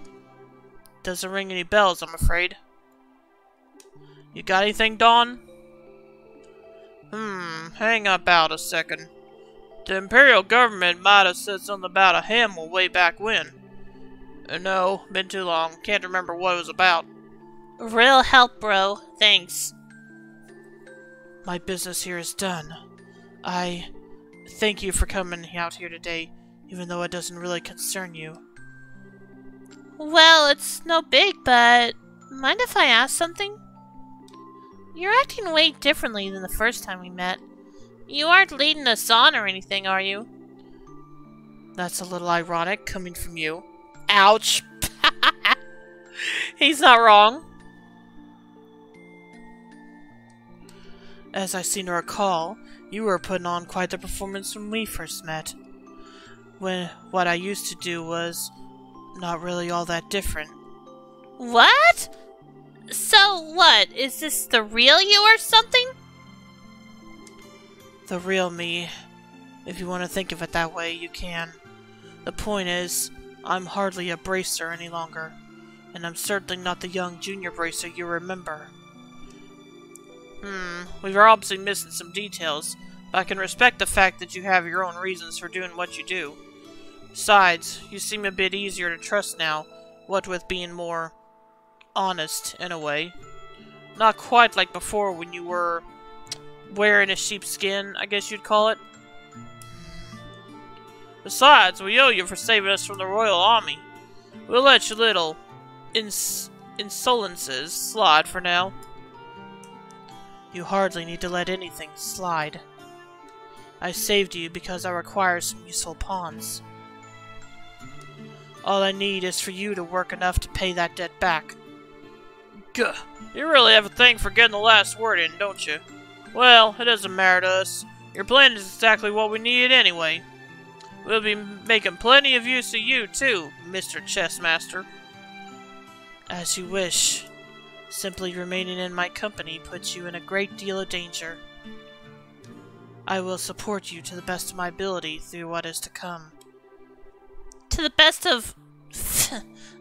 Doesn't ring any bells, I'm afraid. You got anything, Dawn? Hang about a second. The Imperial government might have said something about a Hemel way back when. No, been too long. Can't remember what it was about. Real help, bro. Thanks. My business here is done. I thank you for coming out here today, even though it doesn't really concern you. Well, it's no big, but mind if I ask something? You're acting way differently than the first time we met. You aren't leading us on or anything, are you? That's a little ironic, coming from you. Ouch! He's not wrong. As I seem to recall, you were putting on quite the performance when we first met. What I used to do was not really all that different. What? So what? Is this the real you or something? The real me. If you want to think of it that way, you can. The point is, I'm hardly a bracer any longer, and I'm certainly not the young junior bracer you remember. We were obviously missing some details, but I can respect the fact that you have your own reasons for doing what you do. Besides, you seem a bit easier to trust now, What with being more honest, in a way. Not quite like before when you were wearing a sheepskin, I guess you'd call it. Besides, we owe you for saving us from the royal army. We'll let your little insolences slide for now. You hardly need to let anything slide. I saved you because I require some useful pawns. All I need is for you to work enough to pay that debt back. Gah, you really have a thing for getting the last word in, don't you? Well, it doesn't matter to us. Your plan is exactly what we needed anyway. We'll be making plenty of use of you, too, Mr. Chessmaster. As you wish. Simply remaining in my company puts you in a great deal of danger. I will support you to the best of my ability through what is to come. To the best of...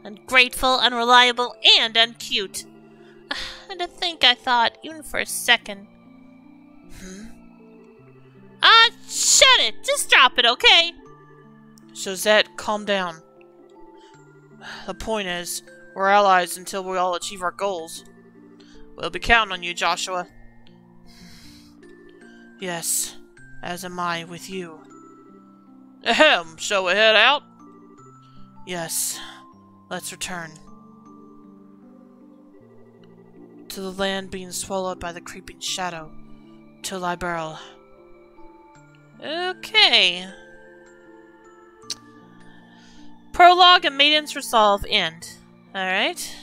ungrateful, unreliable, and uncute. And to think I thought, even for a second... shut it! Just drop it, okay? Josette, calm down. The point is, we're allies until we all achieve our goals. We'll be counting on you, Joshua. Yes, as am I with you. Ahem, shall we head out? Yes, let's return. To the land being swallowed by the creeping shadow. To Liberl. Okay. Prologue and Maiden's Resolve end. Alright.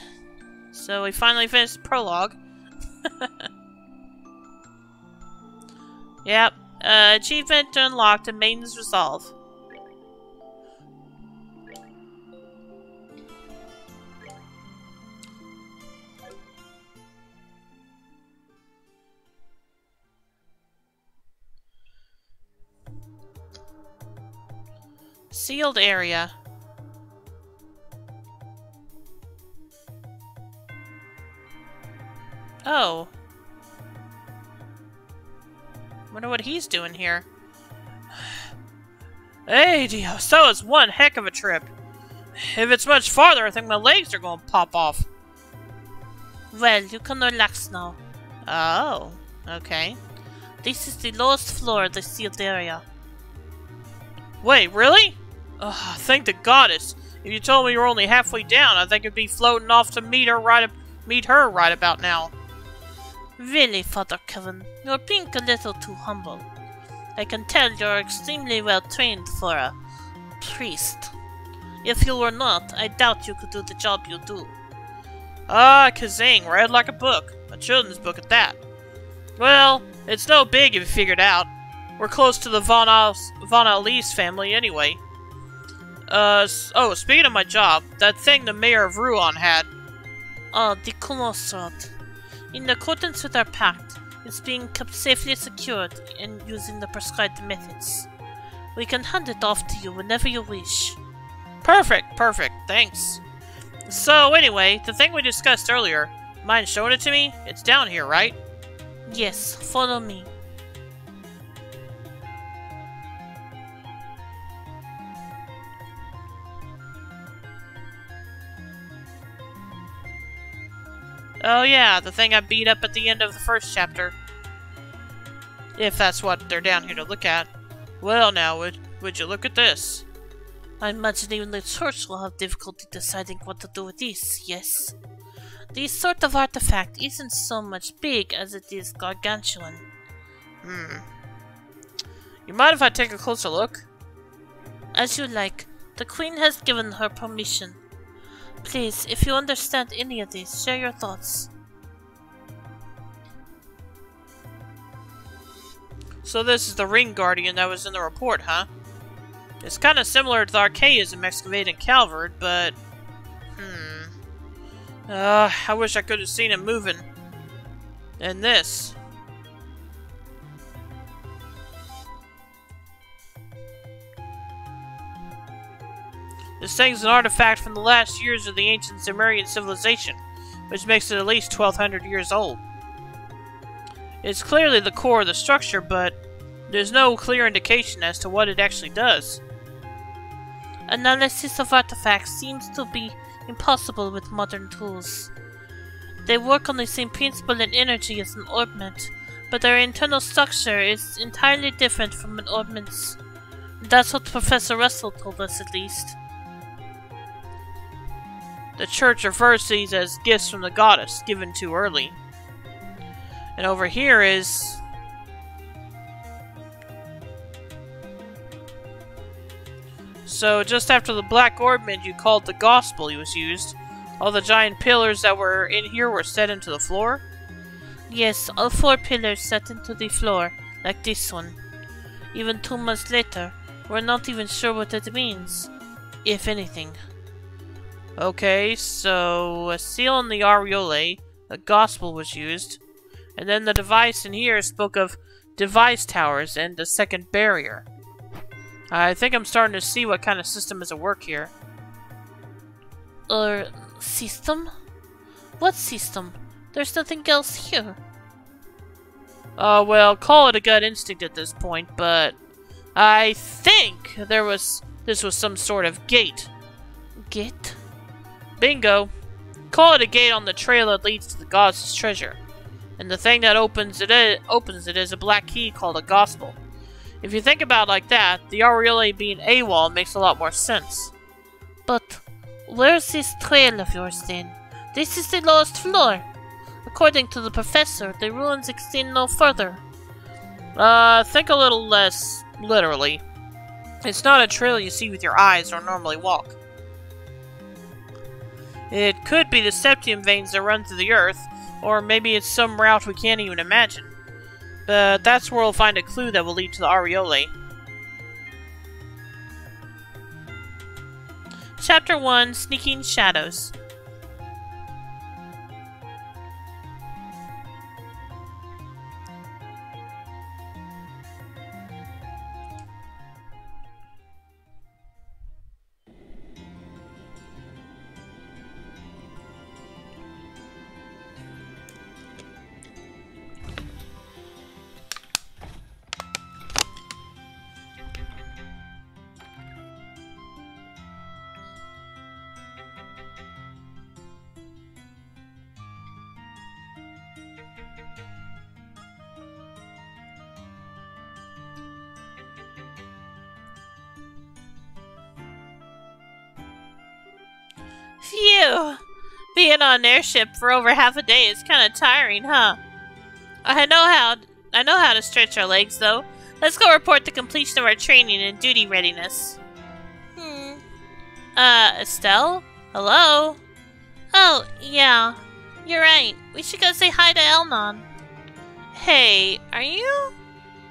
So we finally finished the prologue. Yep. Achievement unlocked and Maiden's Resolve. Sealed area. Oh. Wonder what he's doing here. Hey, Dio, so it's one heck of a trip. If it's much farther, I think my legs are going to pop off. Well, you can relax now. Oh, okay. This is the lowest floor of the sealed area. Wait, really? Oh, thank the goddess. If you told me you were only halfway down, I think I'd be floating off to meet her right about now. Really, Father Kevin, you're being a little too humble. I can tell you're extremely well trained for a priest. If you were not, I doubt you could do the job you do. Ah, Kazing, read like a book. A children's book at that. Well, it's no big if you figured out. We're close to the Von Alise family anyway. Oh, speaking of my job, that thing the mayor of Ruan had. Oh, the Kumosrod. In accordance with our pact, it's being kept safely secured and using the prescribed methods. We can hand it off to you whenever you wish. Perfect, thanks. So anyway, the thing we discussed earlier, mind showing it to me? It's down here, right? Yes, follow me. Oh yeah, the thing I beat up at the end of the first chapter. If that's what they're down here to look at. Well now, would you look at this? I imagine even the church will have difficulty deciding what to do with this, yes? This sort of artifact isn't so much big as it is gargantuan. You mind if I take a closer look? As you like. The Queen has given her permission. Please, if you understand any of this, share your thoughts. So this is the Ring Guardian that was in the report, huh? It's kind of similar to the archaism excavated in Calvard, but... I wish I could have seen him moving. And this. This thing's an artifact from the last years of the ancient Sumerian civilization, which makes it at least 1200 years old. It's clearly the core of the structure, but there's no clear indication as to what it actually does. Analysis of artifacts seems to be impossible with modern tools. They work on the same principle and energy as an orbment, but their internal structure is entirely different from an orbment's. That's what Professor Russell told us, at least. The church refers to these as gifts from the goddess, given too early. And over here is... So, just after the Black Orbment you called the Gospel was used, all the giant pillars that were in here were set into the floor? Yes, all 4 pillars set into the floor, like this one. Even 2 months later, we're not even sure what it means, if anything. Okay, so a seal on the areolae, the Gospel was used, and then the device in here spoke of device towers and a second barrier. I think I'm starting to see what kind of system is at work here. System? What system? There's nothing else here. Well, call it a gut instinct at this point, but I think this was some sort of gate. Gate? Bingo. Call it a gate on the trail that leads to the goddess' treasure. And the thing that opens it is a black key called a Gospel. If you think about it like that, the areolae being AWOL makes a lot more sense. But where's this trail of yours then? This is the lowest floor. According to the professor, the ruins extend no further. Think a little less literally. It's not a trail you see with your eyes or normally walk. It could be the septium veins that run through the earth, or maybe it's some route we can't even imagine. But that's where we'll find a clue that will lead to the areolae. Chapter 1, Sneaking Shadows. Phew! Being on an airship for over half a day is kind of tiring, huh? I know how to stretch our legs, though. Let's go report the completion of our training and duty readiness. Estelle? Hello? Oh, yeah. You're right. We should go say hi to Elnon. Hey, are you...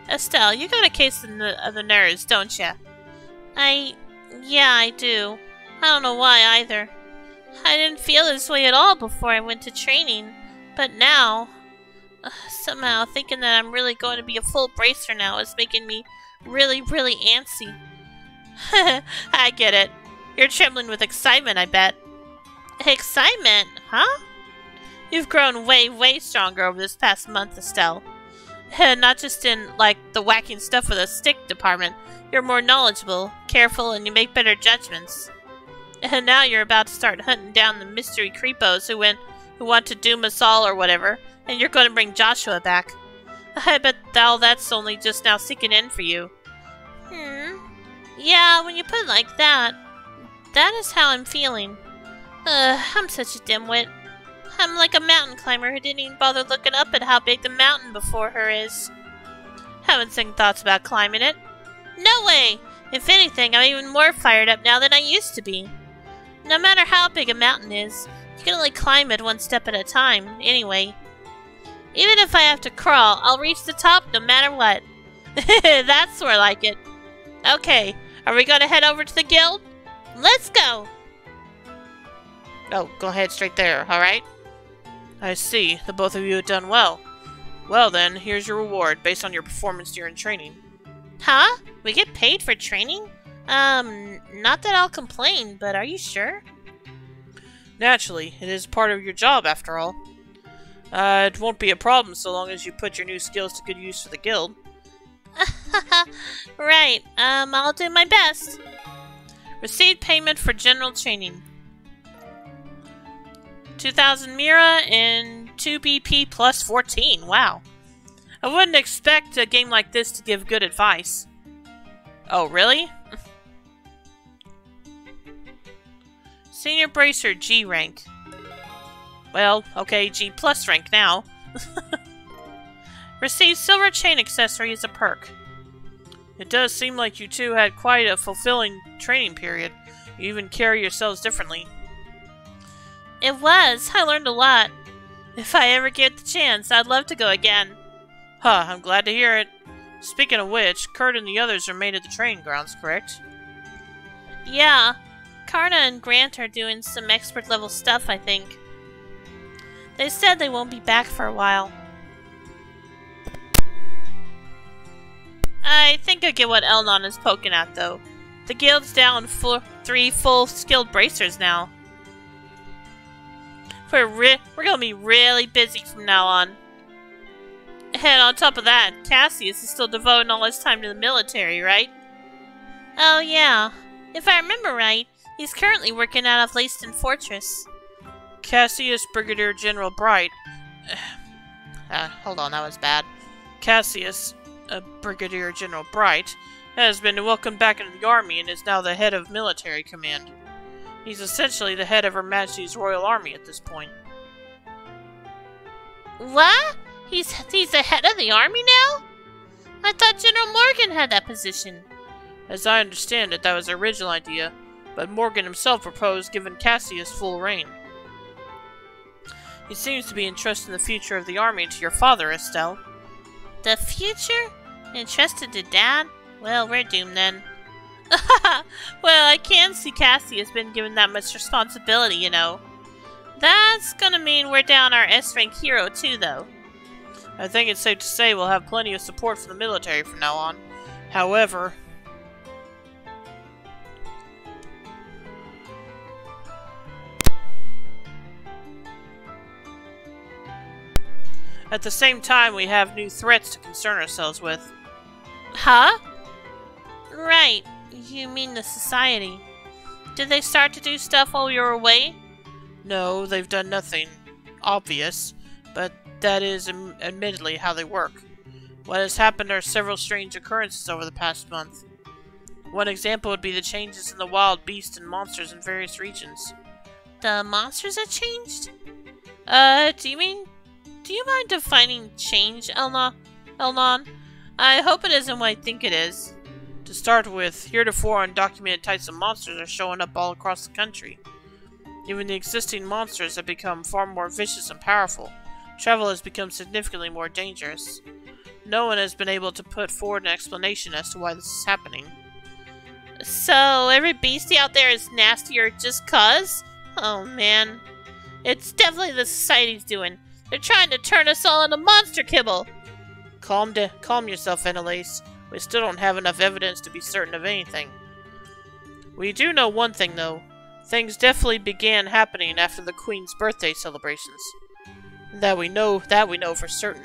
Estelle, you got a case of the nerves, don't ya? Yeah, I do. I don't know why, either. I didn't feel this way at all before I went to training, but now... somehow, thinking that I'm really going to be a full bracer now is making me really, really antsy. I get it. You're trembling with excitement, I bet. Excitement? Huh? You've grown way, way stronger over this past month, Estelle. Not just in, like, the whacking stuff with a stick department. You're more knowledgeable, careful, and you make better judgments. And now you're about to start hunting down the mystery creepos who want to doom us all or whatever, and you're going to bring Joshua back. I bet all that's only just now sinking in for you. Yeah, when you put it like that, that is how I'm feeling. I'm such a dimwit. I'm like a mountain climber who didn't even bother looking up at how big the mountain before her is. Haven't second thoughts about climbing it. No way! If anything, I'm even more fired up now than I used to be. No matter how big a mountain is, you can only climb it one step at a time, anyway. Even if I have to crawl, I'll reach the top no matter what. That's more like it. Okay, are we gonna head over to the guild? Let's go! Oh, go ahead straight there, alright? I see. The both of you have done well. Well then, here's your reward based on your performance during training. Huh? We get paid for training? Not that I'll complain, but are you sure? Naturally, it is part of your job after all. It won't be a problem so long as you put your new skills to good use for the guild. Right, I'll do my best. Received payment for general training. 2,000 Mira and 2 BP plus 14. Wow. I wouldn't expect a game like this to give good advice. Oh, really? Senior Bracer G rank. Well, okay, G plus rank now. Receive silver chain accessory as a perk. It does seem like you two had quite a fulfilling training period. You even carry yourselves differently. It was. I learned a lot. If I ever get the chance, I'd love to go again. Huh, I'm glad to hear it. Speaking of which, Kurt and the others are made at the training grounds, correct? Yeah. Karna and Grant are doing some expert level stuff, I think. They said they won't be back for a while. I think I get what Elnon is poking at, though. The guild's down 3 full skilled bracers now. We're gonna be really busy from now on. And on top of that, Cassius is still devoting all his time to the military, right? Oh yeah. If I remember right, he's currently working out of Leiston Fortress. Cassius Brigadier General Bright. Hold on, that was bad. Cassius Brigadier General Bright has been welcomed back into the army and is now the head of military command. He's essentially the head of Her Majesty's Royal Army at this point. What? He's the head of the army now? I thought General Morgan had that position. As I understand it, that was the original idea, but Morgan himself proposed giving Cassius full reign. He seems to be entrusting the future of the army to your father, Estelle. The future? Entrusted to Dad? Well, we're doomed then. Well, I can see Cassius been given that much responsibility, you know. That's gonna mean we're down our S-rank hero too, though. I think it's safe to say we'll have plenty of support from the military from now on. However... at the same time, we have new threats to concern ourselves with. Huh? Right. You mean the society. Did they start to do stuff while we were away? No, they've done nothing obvious, but that is admittedly how they work. What has happened are several strange occurrences over the past month. One example would be the changes in the wild beasts and monsters in various regions. The monsters have changed? Do you mind defining change, Elnon? I hope it isn't what I think it is. To start with, heretofore undocumented types of monsters are showing up all across the country. Even the existing monsters have become far more vicious and powerful. Travel has become significantly more dangerous. No one has been able to put forward an explanation as to why this is happening. So, every beastie out there is nastier just 'cause? Oh man. It's definitely the society's doing. They're trying to turn us all into monster kibble! Calm yourself, Annalise. We still don't have enough evidence to be certain of anything. We do know one thing, though. Things definitely began happening after the Queen's birthday celebrations. That we know for certain.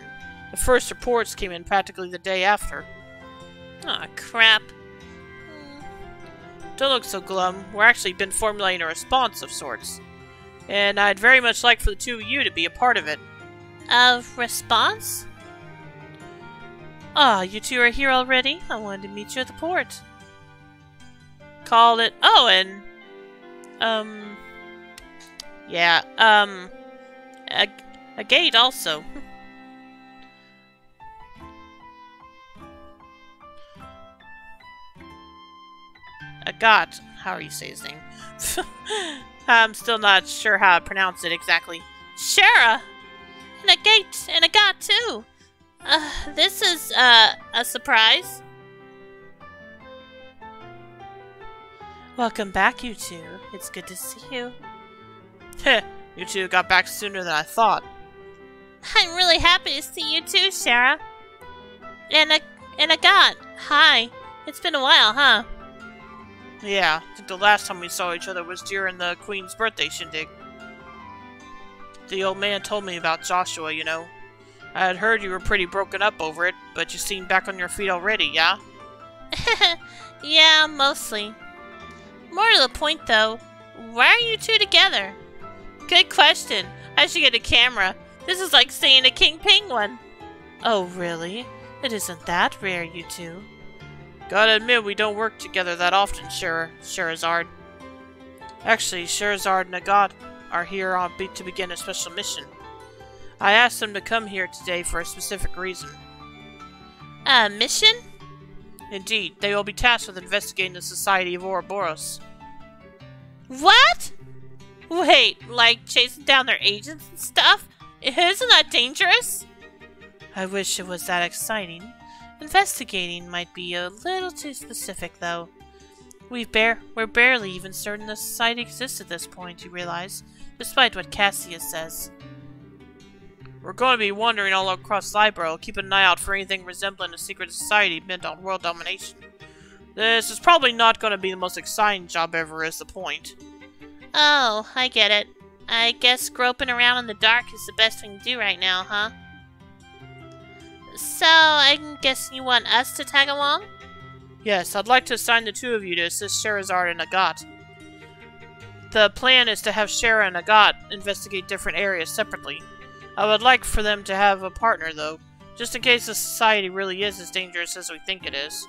The first reports came in practically the day after. Aw, crap. Don't look so glum. We're actually been formulating a response of sorts. And I'd very much like for the two of you to be a part of it. Of response? Ah, you two are here already? I wanted to meet you at the port. Called it... oh, and... yeah, a gate also. Agat. How do you say his name? I'm still not sure how to pronounce it exactly. Shara! And a gate, and a Agat too! This is, a surprise. Welcome back, you two. It's good to see you. Heh, you two got back sooner than I thought. I'm really happy to see you too, Shara. And Agat. Hi. It's been a while, huh? Yeah, I think the last time we saw each other was during the Queen's birthday shindig. The old man told me about Joshua, you know. I had heard you were pretty broken up over it, but you seem back on your feet already, yeah? Yeah, mostly. More to the point, though, why are you two together? Good question. I should get a camera. This is like seeing a king penguin. Oh, really? It isn't that rare, you two. Gotta admit, we don't work together that often, Scheherazade. Actually, Scheherazade and Agat are here to begin a special mission. I asked them to come here today for a specific reason. A mission? Indeed, they will be tasked with investigating the Society of Ouroboros. What? Wait, like chasing down their agents and stuff? Isn't that dangerous? I wish it was that exciting. Investigating might be a little too specific, though. We're barely even certain the society exists at this point, you realize, despite what Cassius says. We're going to be wandering all across Libro, keeping an eye out for anything resembling a secret society bent on world domination. This is probably not going to be the most exciting job ever, is the point. Oh, I get it. I guess groping around in the dark is the best thing to do right now, huh? So, I'm guessing you want us to tag along? Yes, I'd like to assign the two of you to assist Scheherazade and Agat. The plan is to have Shera and Agat investigate different areas separately. I would like for them to have a partner, though, just in case the society really is as dangerous as we think it is.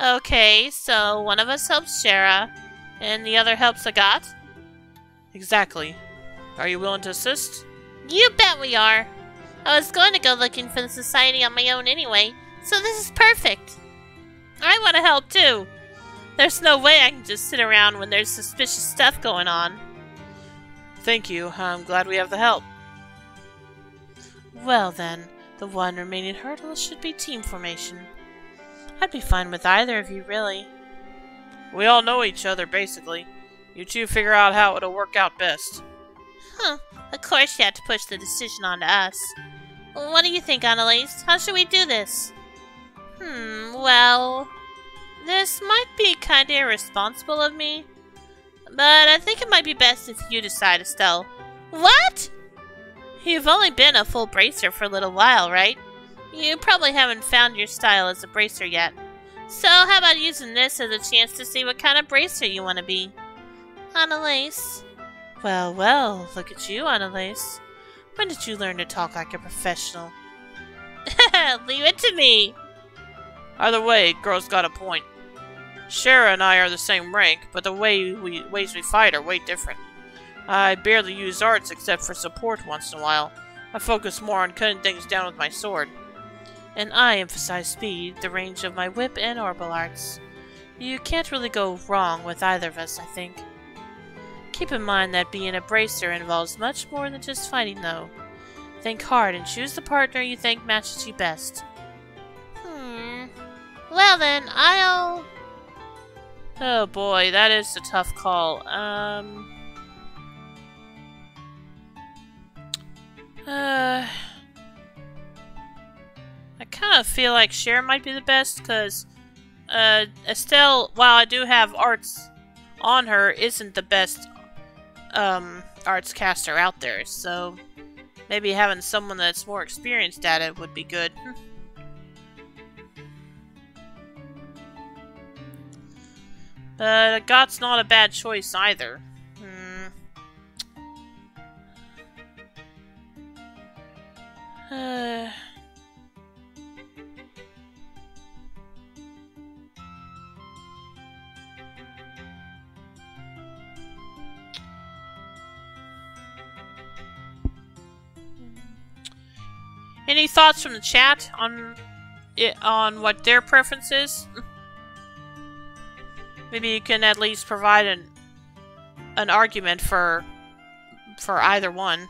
Okay, so one of us helps Shera, and the other helps Agat? Exactly. Are you willing to assist? You bet we are! I was going to go looking for the society on my own anyway, so this is perfect! I want to help too! There's no way I can just sit around when there's suspicious stuff going on. Thank you. I'm glad we have the help. Well then, the one remaining hurdle should be team formation. I'd be fine with either of you, really. We all know each other, basically. You two figure out how it'll work out best. Huh. Of course you have to push the decision on to us. What do you think, Annalise? How should we do this? Well... This might be kinda irresponsible of me. But I think it might be best if you decide, Estelle. What?! You've only been a full bracer for a little while, right? You probably haven't found your style as a bracer yet. So how about using this as a chance to see what kind of bracer you want to be? Annalise. Well, well, look at you, Annalise. When did you learn to talk like a professional? Leave it to me! Either way, girl's got a point. Shera and I are the same rank, but the ways we fight are way different. I barely use arts except for support once in a while. I focus more on cutting things down with my sword. And I emphasize speed, the range of my whip and orbital arts. You can't really go wrong with either of us, I think. Keep in mind that being a bracer involves much more than just fighting, though. Think hard and choose the partner you think matches you best. Well then, I'll... Oh boy, that is a tough call. I kind of feel like Cher might be the best, because Estelle, while I do have arts on her, isn't the best arts caster out there, so maybe having someone that's more experienced at it would be good. But Agat's not a bad choice either. Any thoughts from the chat on what their preference is? Maybe you can at least provide an argument for either one.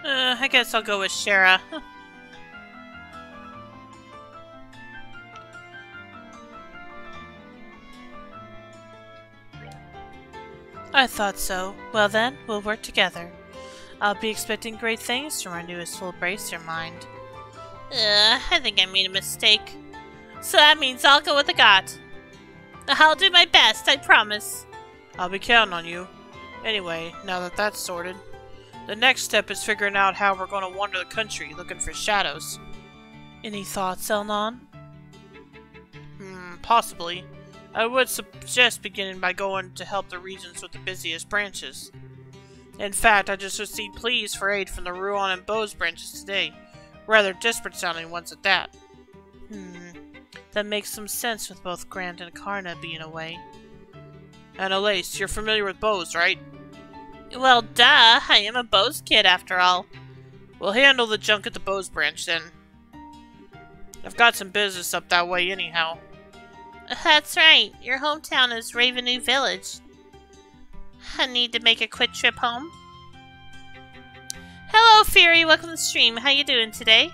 I guess I'll go with Shara. I thought so. Well then, we'll work together. I'll be expecting great things from our newest full bracer mind. I think I made a mistake. So that means I'll go with the GOT. I'll do my best, I promise. I'll be counting on you. Anyway, now that that's sorted, the next step is figuring out how we're going to wander the country looking for shadows. Any thoughts, Elnon? Possibly. I would suggest beginning by going to help the regions with the busiest branches. In fact, I just received pleas for aid from the Ruan and Bose branches today. Rather desperate sounding ones at that. That makes some sense with both Grant and Karna being away. And Elise, you're familiar with Bose, right? Well, duh. I am a Bose kid after all. We'll handle the junk at the Bose branch then. I've got some business up that way anyhow. That's right. Your hometown is Ravenue Village. I need to make a quick trip home. Hello, Fury. Welcome to the stream. How you doing today?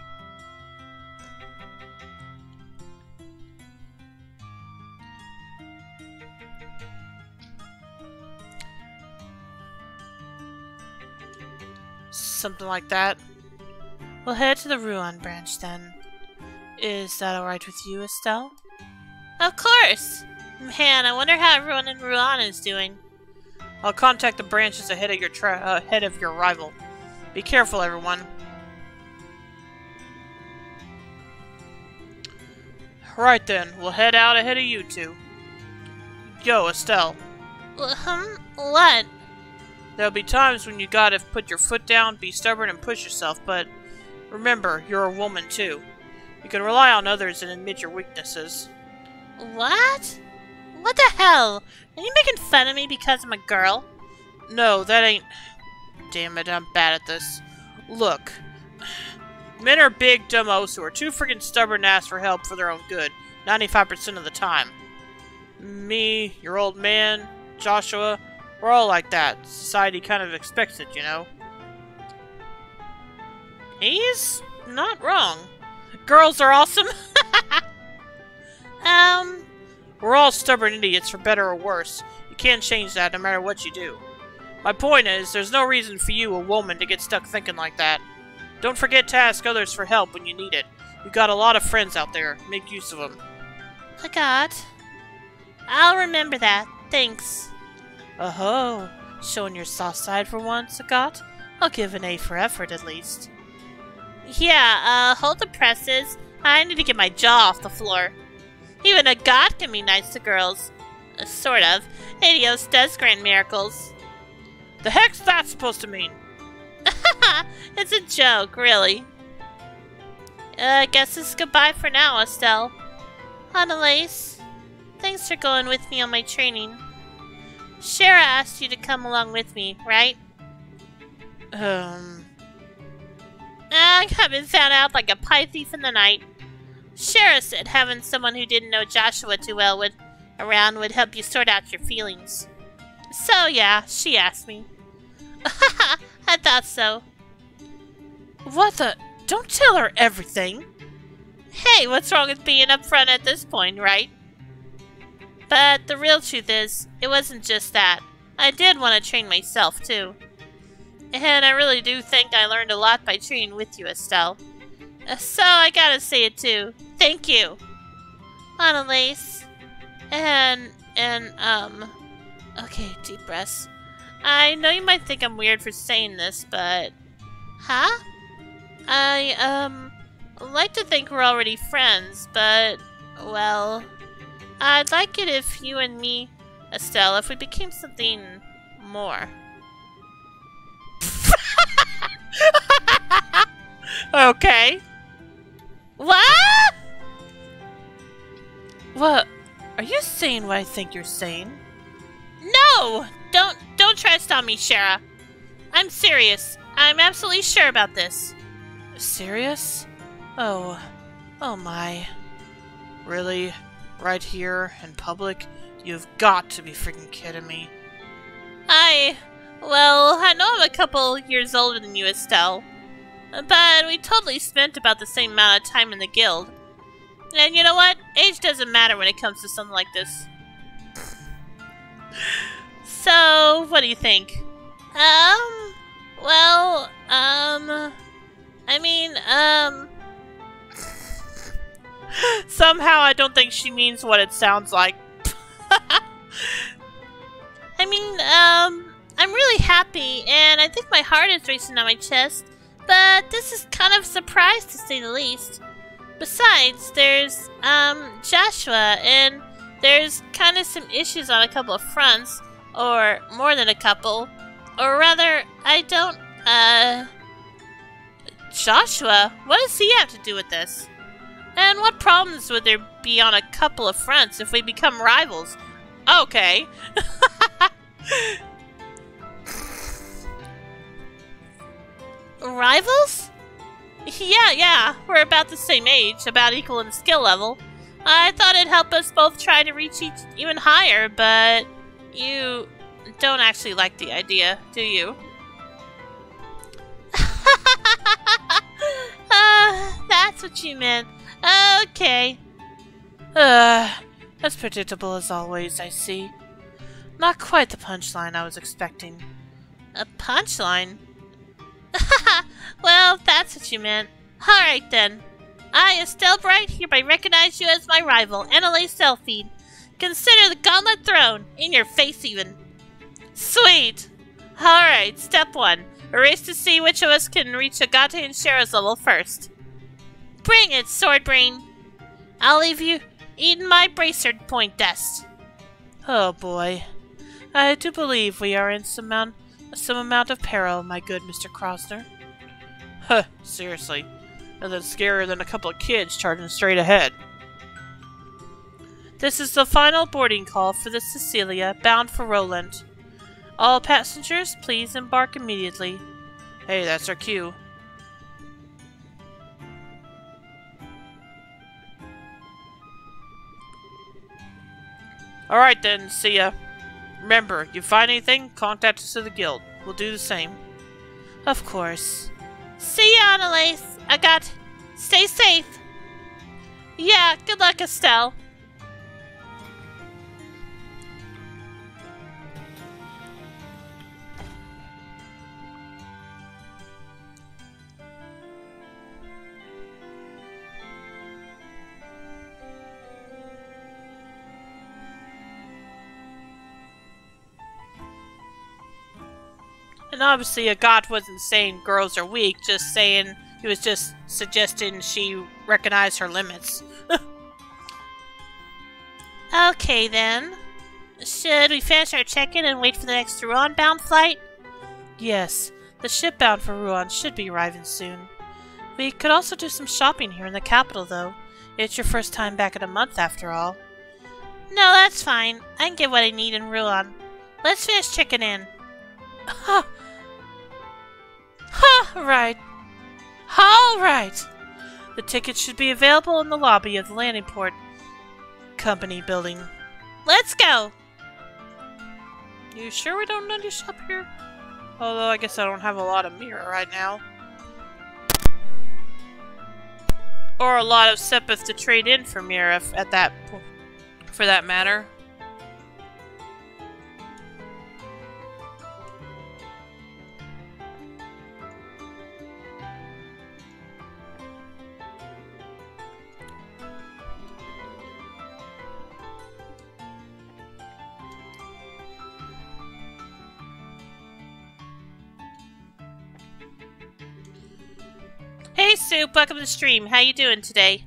Something like that. We'll head to the Ruan branch then. Is that alright with you, Estelle? Of course! Man, I wonder how everyone in Ruan is doing. I'll contact the branches ahead of your arrival. Be careful, everyone. Right then, we'll head out ahead of you two. Yo, Estelle. What? There'll be times when you gotta put your foot down, be stubborn, and push yourself, but remember, you're a woman too. You can rely on others and admit your weaknesses. What? What the hell? Are you making fun of me because I'm a girl? No, that ain't... Damn it, I'm bad at this. Look. Men are big dumbos who are too freaking stubborn to ask for help for their own good, 95% of the time. Me, your old man, Joshua, we're all like that. Society kind of expects it, you know. He's not wrong. Girls are awesome. We're all stubborn idiots for better or worse. You can't change that no matter what you do. My point is, there's no reason for you, a woman, to get stuck thinking like that. Don't forget to ask others for help when you need it. You've got a lot of friends out there. Make use of them. Agat. I'll remember that. Thanks. Oh, showing your soft side for once, Agat? I'll give an A for effort, at least. Yeah, hold the presses. I need to get my jaw off the floor. Even a god can be nice to girls. Sort of. Helios does grant miracles. The heck's that supposed to mean? It's a joke, really. I guess it's goodbye for now, Estelle. Annalise, thanks for going with me on my training. Shara asked you to come along with me, right? I've been found out like a pie thief in the night. Shara said having someone who didn't know Joshua too well would help you sort out your feelings. So yeah, she asked me. I thought so. What the? Don't tell her everything. Hey, what's wrong with being upfront at this point, right? But the real truth is, it wasn't just that. I did want to train myself, too. And I really do think I learned a lot by training with you, Estelle. So I gotta say it, too. Thank you. Annalise. Okay, deep breaths. I know you might think I'm weird for saying this, but... Huh? I like to think we're already friends, but... Well... I'd like it if you and me, Estelle, if we became something more. Okay. What? What? Are you saying what I think you're saying? No! Don't try to stop me, Shara. I'm serious. I'm absolutely sure about this. Serious? Oh my. Really? Right here, in public? You've got to be freaking kidding me. Well, I know I'm a couple years older than you, Estelle. But we totally spent about the same amount of time in the guild. And you know what? Age doesn't matter when it comes to something like this. So, what do you think? Somehow I don't think she means what it sounds like. I'm really happy, and I think my heart is racing on my chest, but this is kind of a surprise to say the least. Besides, there's, Joshua, and there's kind of some issues on a couple of fronts, or more than a couple, or rather, I don't, Joshua? What does he have to do with this? And what problems would there be on a couple of fronts if we become rivals? Okay. Rivals? Yeah, we're about the same age, about equal in skill level. I thought it'd help us both try to reach even higher, but you don't actually like the idea, do you? That's what you meant. Okay. As predictable as always, I see. Not quite the punchline I was expecting. A punchline? Well, if that's what you meant. Alright then. I, Estelle Bright, hereby recognize you as my rival, Annalise Selfie. Consider the gauntlet thrown, in your face even. Sweet! Alright, step 1. A race to see which of us can reach Agate and Shara's level first. Bring it, Swordbrain! I'll leave you eating my bracer point dust. Oh boy. I do believe we are in some amount of peril, my good Mr. Krosner. Huh, seriously. Nothing scarier than a couple of kids charging straight ahead. This is the final boarding call for the Cecilia, bound for Roland. All passengers, please embark immediately. Hey, that's our cue. Alright then, see ya. Remember, you find anything, contact us at the guild. We'll do the same. Of course. See ya, Annalise. Stay safe. Yeah, good luck, Estelle. And obviously, Agate wasn't saying girls are weak, just saying he was just suggesting she recognize her limits. Okay then. Should we finish our check-in and wait for the next Rouen-bound flight? Yes, the ship bound for Rouen should be arriving soon. We could also do some shopping here in the capital, though. It's your first time back in a month, after all. No, that's fine. I can get what I need in Rouen. Let's finish checking in. Right. All right. The tickets should be available in the lobby of the landing port company building. Let's go. You sure we don't need to shop here? Although I guess I don't have a lot of mirror right now. Or a lot of Sepith to trade in for mirror for that matter. Hey Soup, welcome to the stream. How you doing today?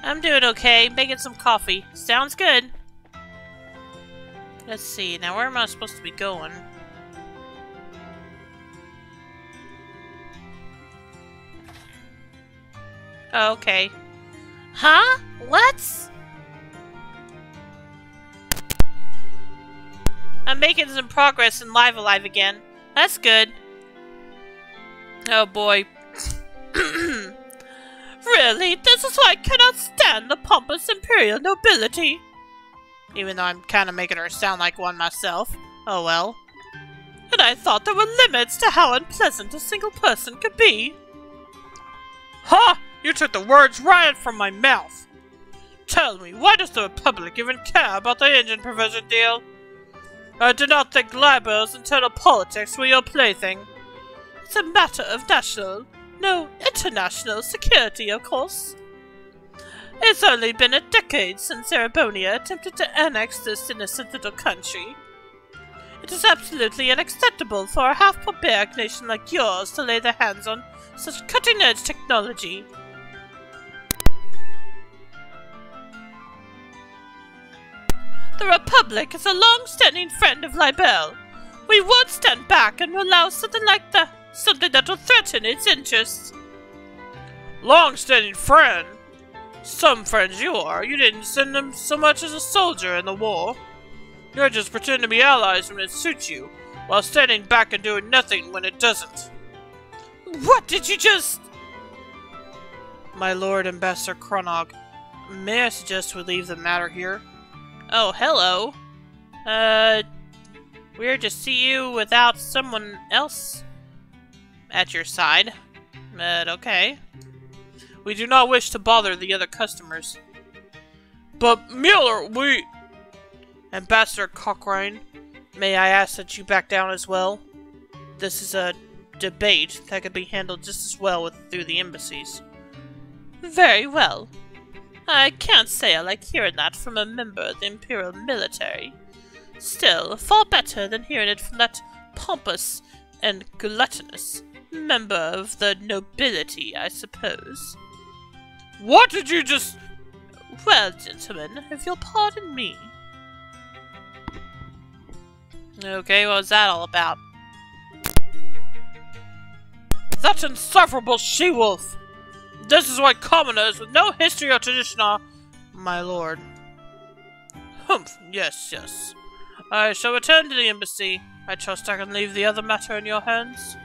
I'm doing okay. Making some coffee. Sounds good. Let's see. Now, where am I supposed to be going? Oh, okay. Huh? What? I'm making some progress in Live Alive again. That's good. Oh boy. Really? This is why I cannot stand the pompous imperial nobility. Even though I'm kind of making her sound like one myself. Oh well. And I thought there were limits to how unpleasant a single person could be. Ha! You took the words right from my mouth. Tell me, why does the Republic even care about the engine provision deal? I do not think Liberal's internal politics were your plaything. It's a matter of national, no, international security, of course. It's only been a decade since Erebonia attempted to annex this innocent little country. It is absolutely unacceptable for a half-barbaric nation like yours to lay their hands on such cutting-edge technology. The Republic is a long-standing friend of Libelle. We won't stand back and allow something like that, something that will threaten its interests. Long-standing friend? Some friends you are. You didn't send them so much as a soldier in the war. You're just pretending to be allies when it suits you, while standing back and doing nothing when it doesn't. What did you just... My Lord Ambassador Cronog, may I suggest we leave the matter here? Oh, hello. Weird to see you without someone else at your side. But okay. We do not wish to bother the other customers. But, Mueller, we... Ambassador Cochrane, may I ask that you back down as well? This is a debate that could be handled just as well through the embassies. Very well. I can't say I like hearing that from a member of the Imperial military. Still, far better than hearing it from that pompous and gluttonous member of the nobility, I suppose. What did you just... Well, gentlemen, if you'll pardon me. Okay, what was that all about? That insufferable she-wolf! This is why commoners with no history or tradition are... My lord. Humph, yes, yes. I shall return to the embassy. I trust I can leave the other matter in your hands.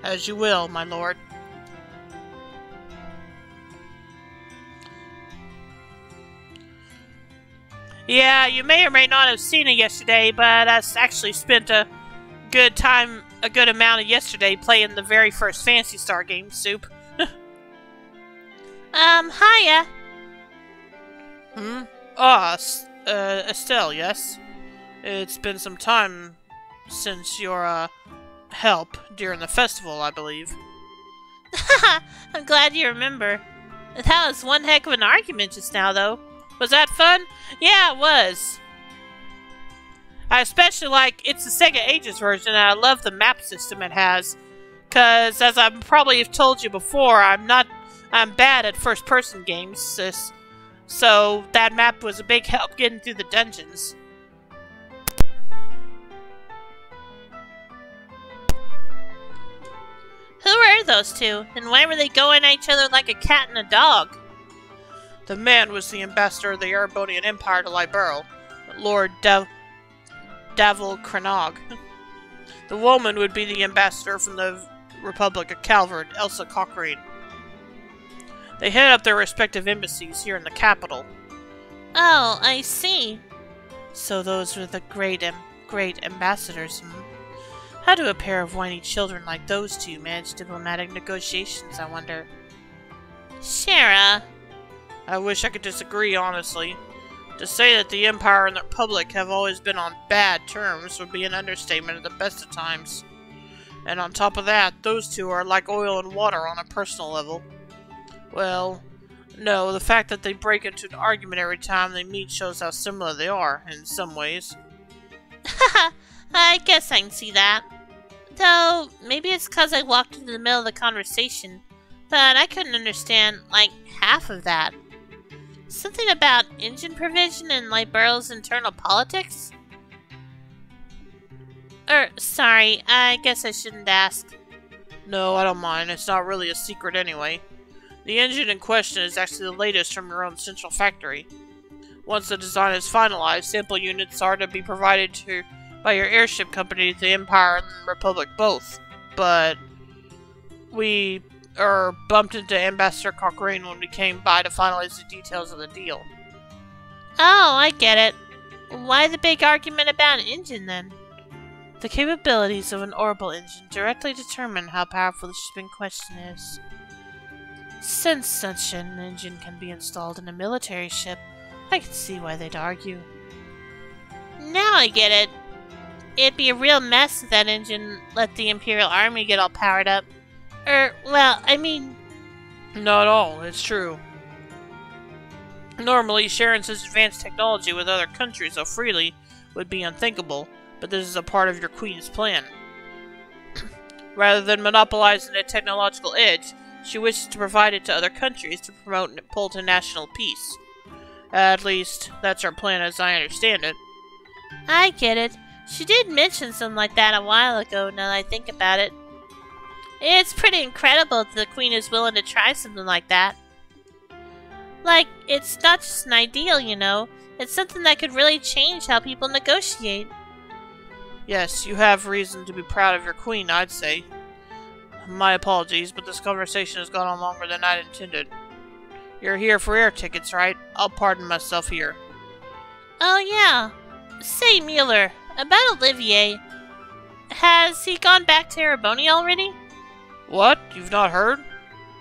As you will, my lord. Yeah, you may or may not have seen it yesterday, but I actually spent a good amount of yesterday playing the very first Phantasy Star game, Soup. Hiya. Estelle, yes? It's been some time since your, help during the festival, I believe. I'm glad you remember. That was one heck of an argument just now, though. Was that fun? Yeah, it was. I especially like it's the Sega Ages version, and I love the map system it has. Cause as I probably have told you before, I'm bad at first-person games, sis. So that map was a big help getting through the dungeons. Who were those two, and why were they going at each other like a cat and a dog? The man was the ambassador of the Erebonian Empire to Liberl, Lord Davil Cronog. The woman would be the ambassador from the Republic of Calvard, Elsa Cochrane. They head up their respective embassies here in the capital. Oh, I see. So those were the great ambassadors. How do a pair of whiny children like those two manage diplomatic negotiations, I wonder? Shara. I wish I could disagree, honestly. To say that the Empire and the Republic have always been on bad terms would be an understatement at the best of times. And on top of that, those two are like oil and water on a personal level. Well, no, the fact that they break into an argument every time they meet shows how similar they are, in some ways. Haha, I guess I can see that. Though, maybe it's because I walked into the middle of the conversation. but I couldn't understand, like, half of that. Something about engine provision and Libero's internal politics? Sorry, I guess I shouldn't ask. No, I don't mind. It's not really a secret anyway. The engine in question is actually the latest from your own central factory. Once the design is finalized, sample units are to be provided by your airship company to the Empire and the Republic both. But we bumped into Ambassador Cochrane when we came by to finalize the details of the deal. Oh, I get it. Why the big argument about an engine then? The capabilities of an orbital engine directly determine how powerful the ship in question is. Since such an engine can be installed in a military ship, I can see why they'd argue. Now I get it. It'd be a real mess if that engine let the Imperial Army get all powered up. Well, I mean... Not all, it's true. Normally, sharing such advanced technology with other countries so freely would be unthinkable, but this is a part of your Queen's plan. Rather than monopolizing a technological edge, she wishes to provide it to other countries to promote Polton national peace. At least, that's her plan as I understand it. I get it. She did mention something like that a while ago, now that I think about it. It's pretty incredible that the Queen is willing to try something like that. Like, it's not just an ideal, you know. It's something that could really change how people negotiate. Yes, you have reason to be proud of your Queen, I'd say. My apologies, but this conversation has gone on longer than I'd intended. You're here for air tickets, right? I'll pardon myself here. Oh, yeah. Say, Mueller, about Olivier. Has he gone back to Ereboni already? What? You've not heard?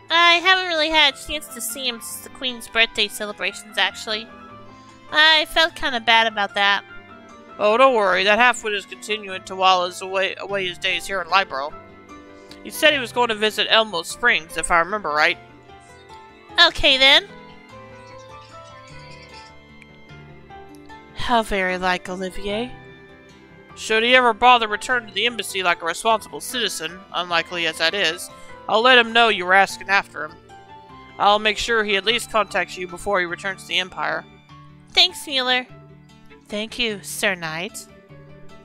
I haven't really had a chance to see him since the Queen's birthday celebrations, actually. I felt kind of bad about that. Oh, don't worry. That half-wit is continuing to while away his days here in Libro. He said he was going to visit Elmo Springs, if I remember right. Okay, then. How very like Olivier. Should he ever bother return to the embassy like a responsible citizen, unlikely as that is, I'll let him know you were asking after him. I'll make sure he at least contacts you before he returns to the Empire. Thanks, Mueller. Thank you, Sir Knight.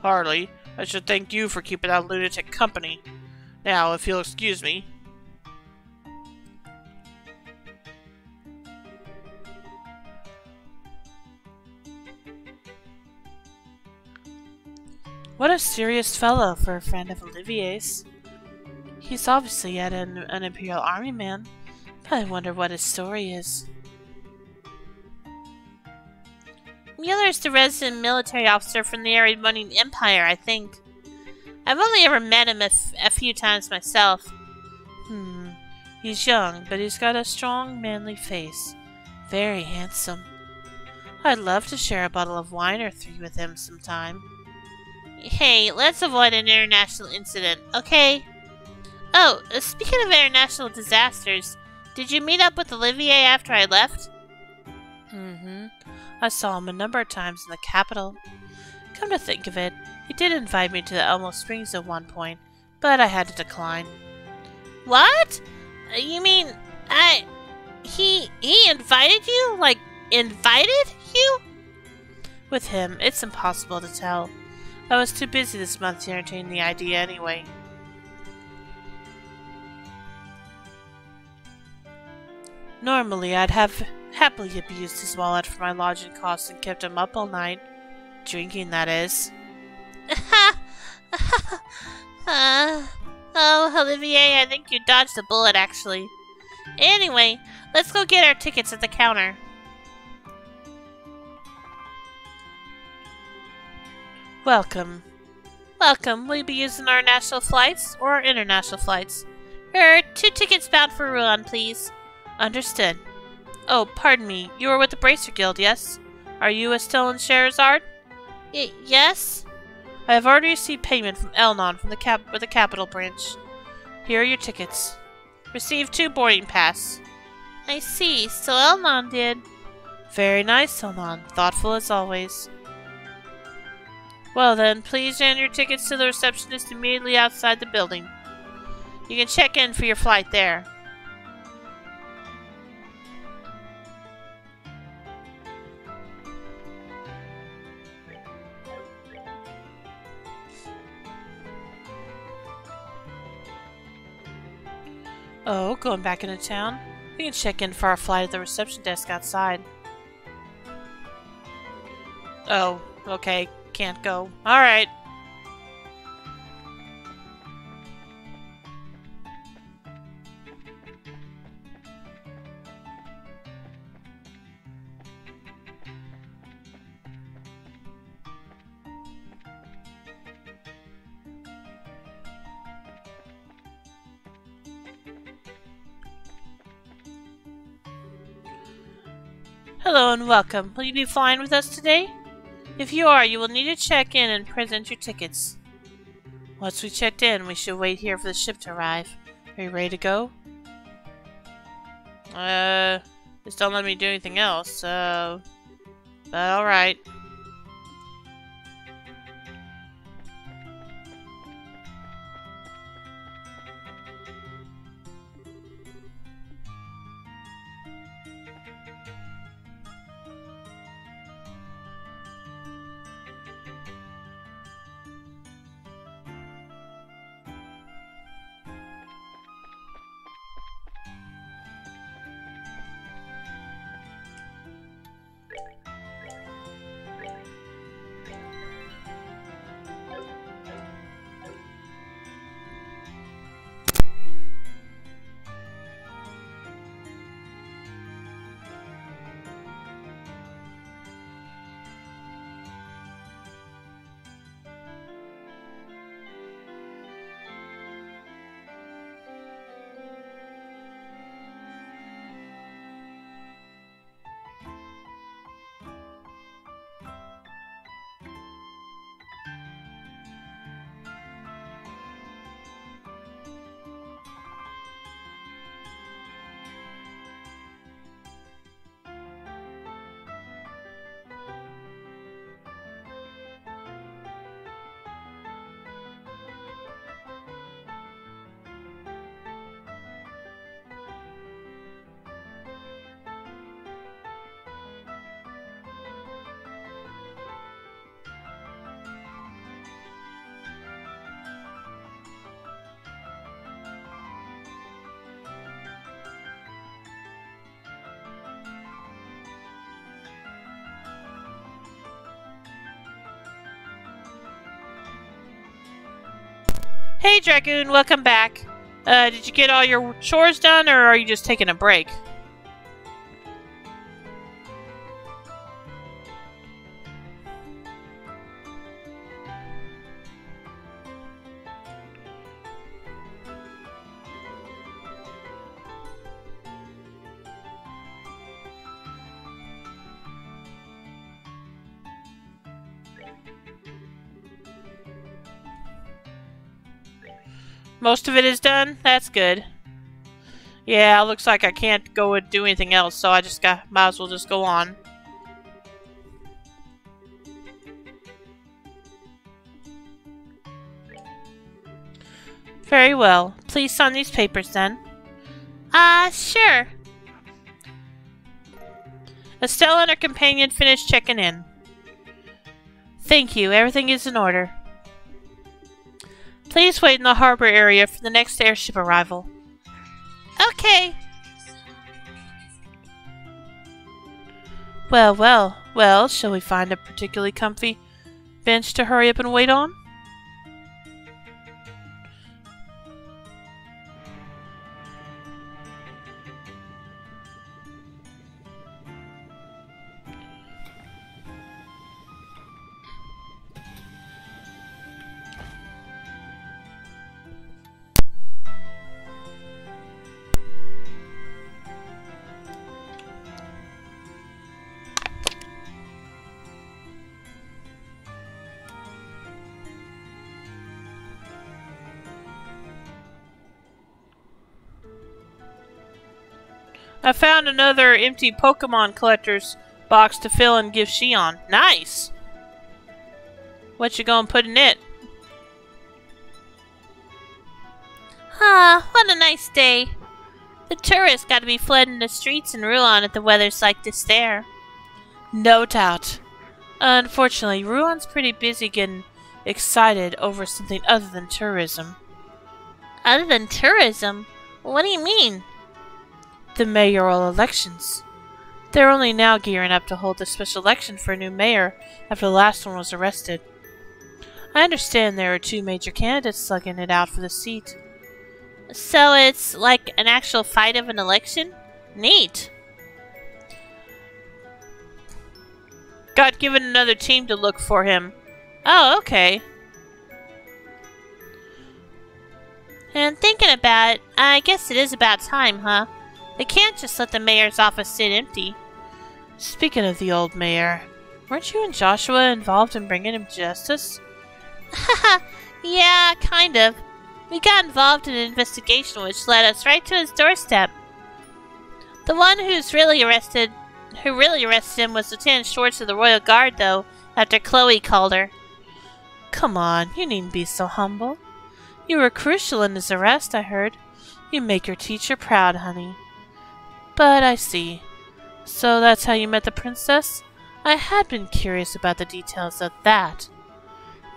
Hardly. I should thank you for keeping that lunatic company. Now, if you'll excuse me. What a serious fellow for a friend of Olivier's. He's obviously yet an Imperial Army man, but I wonder what his story is. Mueller's the resident military officer from the Erebonian Empire, I think. I've only ever met him a few times myself. He's young, but he's got a strong, manly face. Very handsome. I'd love to share a bottle of wine or three with him sometime. Hey, let's avoid an international incident, okay? Oh, speaking of international disasters, did you meet up with Olivier after I left? I saw him a number of times in the capital. Come to think of it, he did invite me to the Elmo Springs at one point, but I had to decline. What? You mean, he invited you? Like, invited you? With him, it's impossible to tell. I was too busy this month to entertain the idea anyway. Normally, I'd have happily abused his wallet for my lodging costs and kept him up all night. Drinking, that is. Oh, Olivier, I think you dodged a bullet, actually. Anyway, let's go get our tickets at the counter. Welcome. Welcome. Will you be using our national flights or international flights? 2 tickets bound for Rouen, please. Understood. Oh, pardon me. You were with the Bracer Guild, yes? Are you still in Scheherazade? Yes? I have already received payment from Elnon from the capital branch. Here are your tickets. Receive 2 boarding pass. I see. So Elnon did. Very nice, Elnon. Thoughtful as always. Well then, please hand your tickets to the receptionist immediately outside the building. You can check in for your flight there. Oh, going back into town? We can check in for our flight at the reception desk outside. Oh, okay. Can't go. Alright. Hello and welcome. Will you be flying with us today? If you are, you will need to check in and present your tickets. Once we checked in, we should wait here for the ship to arrive. Are you ready to go? Just don't let me do anything else, so... But alright. Hey Dragoon, welcome back. Did you get all your chores done, or are you just taking a break? Most of it is done? That's good. Yeah, looks like I can't go and do anything else, so I just might as well just go on. Very well. Please sign these papers then. Sure. Estella and her companion finished checking in. Thank you. Everything is in order. Please wait in the harbor area for the next airship arrival. Okay. Well, shall we find a particularly comfy bench to hurry up and wait on? I found another empty Pokemon collector's box to fill and give Xion. Nice! What you gonna put in it? What a nice day. The tourists gotta be flooding the streets in Ruan if the weather's like this there. No doubt. Unfortunately, Ruan's pretty busy getting excited over something other than tourism. Other than tourism? What do you mean? The mayoral elections. They're only now gearing up to hold a special election for a new mayor after the last one was arrested. I understand there are 2 major candidates slugging it out for the seat. So it's like an actual fight of an election? Neat. Got given another team to look for him. Oh, okay. And thinking about it, I guess it is about time, huh? They can't just let the mayor's office sit empty. Speaking of the old mayor, weren't you and Joshua involved in bringing him to justice? Haha, yeah, kind of. We got involved in an investigation which led us right to his doorstep. The one who really arrested him was Lieutenant Schwartz of the Royal Guard, though, after Chloe called her. Come on, you needn't be so humble. You were crucial in his arrest, I heard. You make your teacher proud, honey. But I see. So that's how you met the princess? I had been curious about the details of that.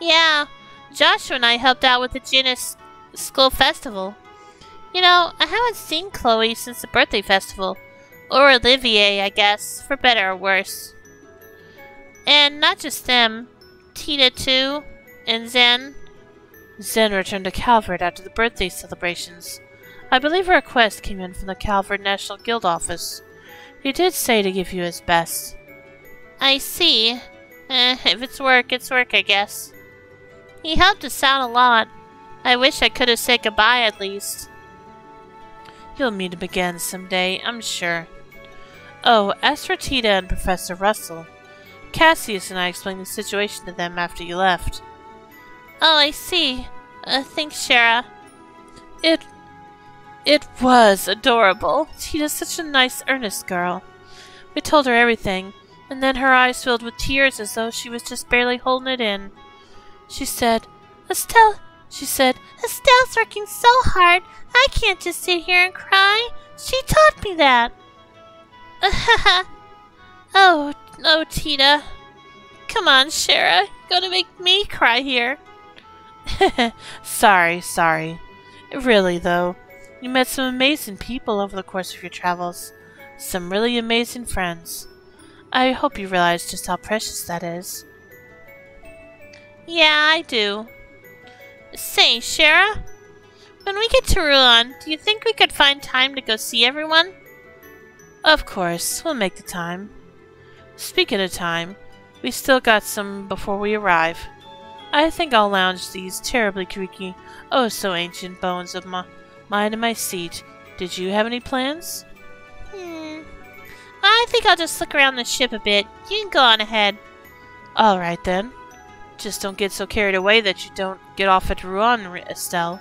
Yeah, Joshua and I helped out with the Janus School Festival. You know, I haven't seen Chloe since the birthday festival. Or Olivier, I guess, for better or worse. And not just them. Tita, too. And Zen. Zen returned to Calvert after the birthday celebrations. I believe a request came in from the Calvert National Guild office. He did say to give you his best. I see. If it's work, I guess. He helped us out a lot. I wish I could have said goodbye at least. You'll meet him again someday, I'm sure. Oh, as for Tita and Professor Russell, Cassius and I explained the situation to them after you left. Oh, I see. Thanks, Shara. It was adorable. Tita's such a nice, earnest girl. We told her everything, and then her eyes filled with tears as though she was just barely holding it in. She said, Estelle's working so hard, I can't just sit here and cry. She taught me that. Oh, Tita. Come on, Shara. You're gonna make me cry here. Sorry. Really, though, you met some amazing people over the course of your travels. Some really amazing friends. I hope you realize just how precious that is. Yeah, I do. Say, Shara, when we get to Rouen, do you think we could find time to go see everyone? Of course, we'll make the time. Speaking of time, we still got some before we arrive. I think I'll lounge these terribly creaky, oh so ancient bones of mine in my seat. Did you have any plans? I think I'll just look around the ship a bit. You can go on ahead. Alright then. Just don't get so carried away that you don't get off at Rouen, Estelle.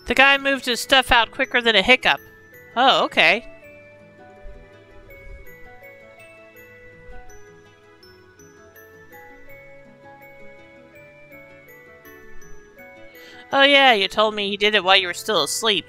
The guy moved his stuff out quicker than a hiccup. Oh, okay. Oh yeah, you told me he did it while you were still asleep.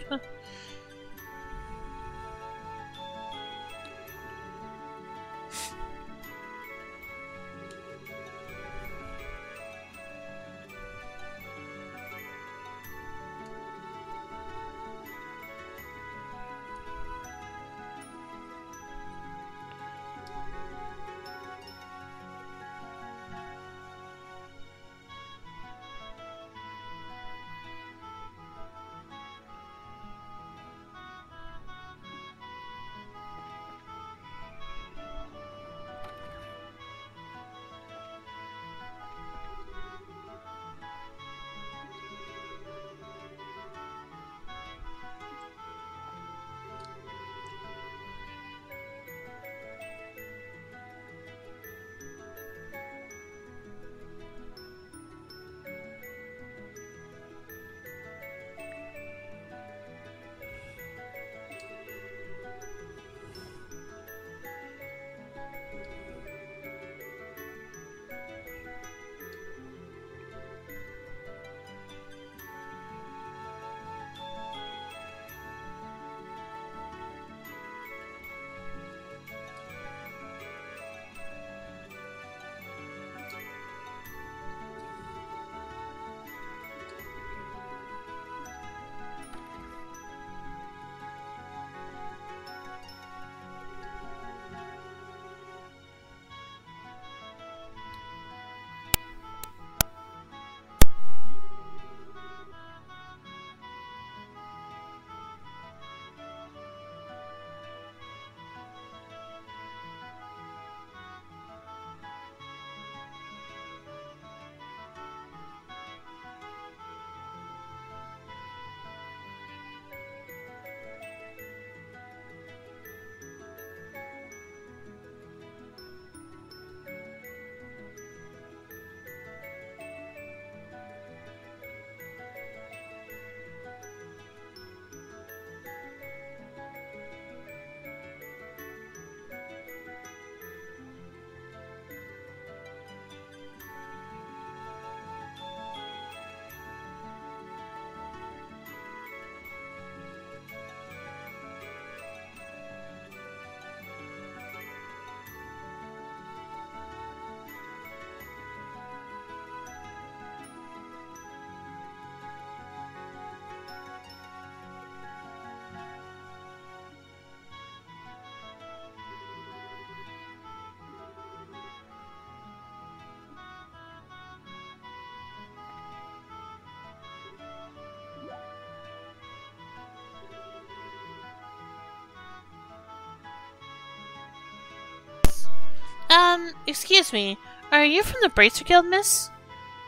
Excuse me. Are you from the Bracer Guild, miss?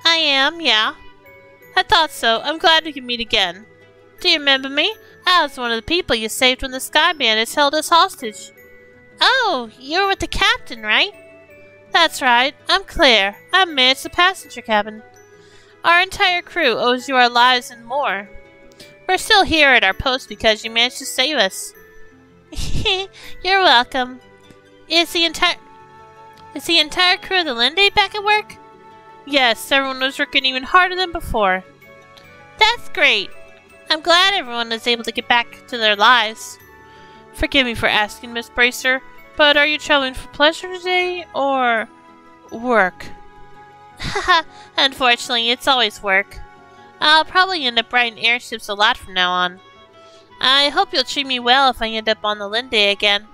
I am, yeah. I thought so. I'm glad we can meet again. Do you remember me? I was one of the people you saved when the Sky Bandits held us hostage. Oh, you're with the captain, right? That's right. I'm Claire. I manage the passenger cabin. Our entire crew owes you our lives and more. We're still here at our post because you managed to save us. You're welcome. Is the entire crew of the Linde back at work? Yes, everyone was working even harder than before. That's great. I'm glad everyone is able to get back to their lives. Forgive me for asking, Miss Bracer, but are you traveling for pleasure today, or work? Haha, unfortunately, it's always work. I'll probably end up riding airships a lot from now on. I hope you'll treat me well if I end up on the Linde again.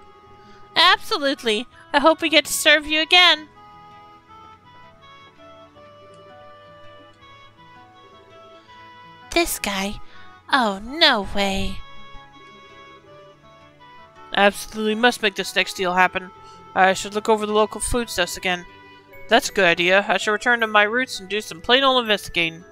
Absolutely. I hope we get to serve you again. This guy? Oh, no way. Absolutely must make this next deal happen. I should look over the local foodstuffs again. That's a good idea. I should return to my roots and do some plain old investigating.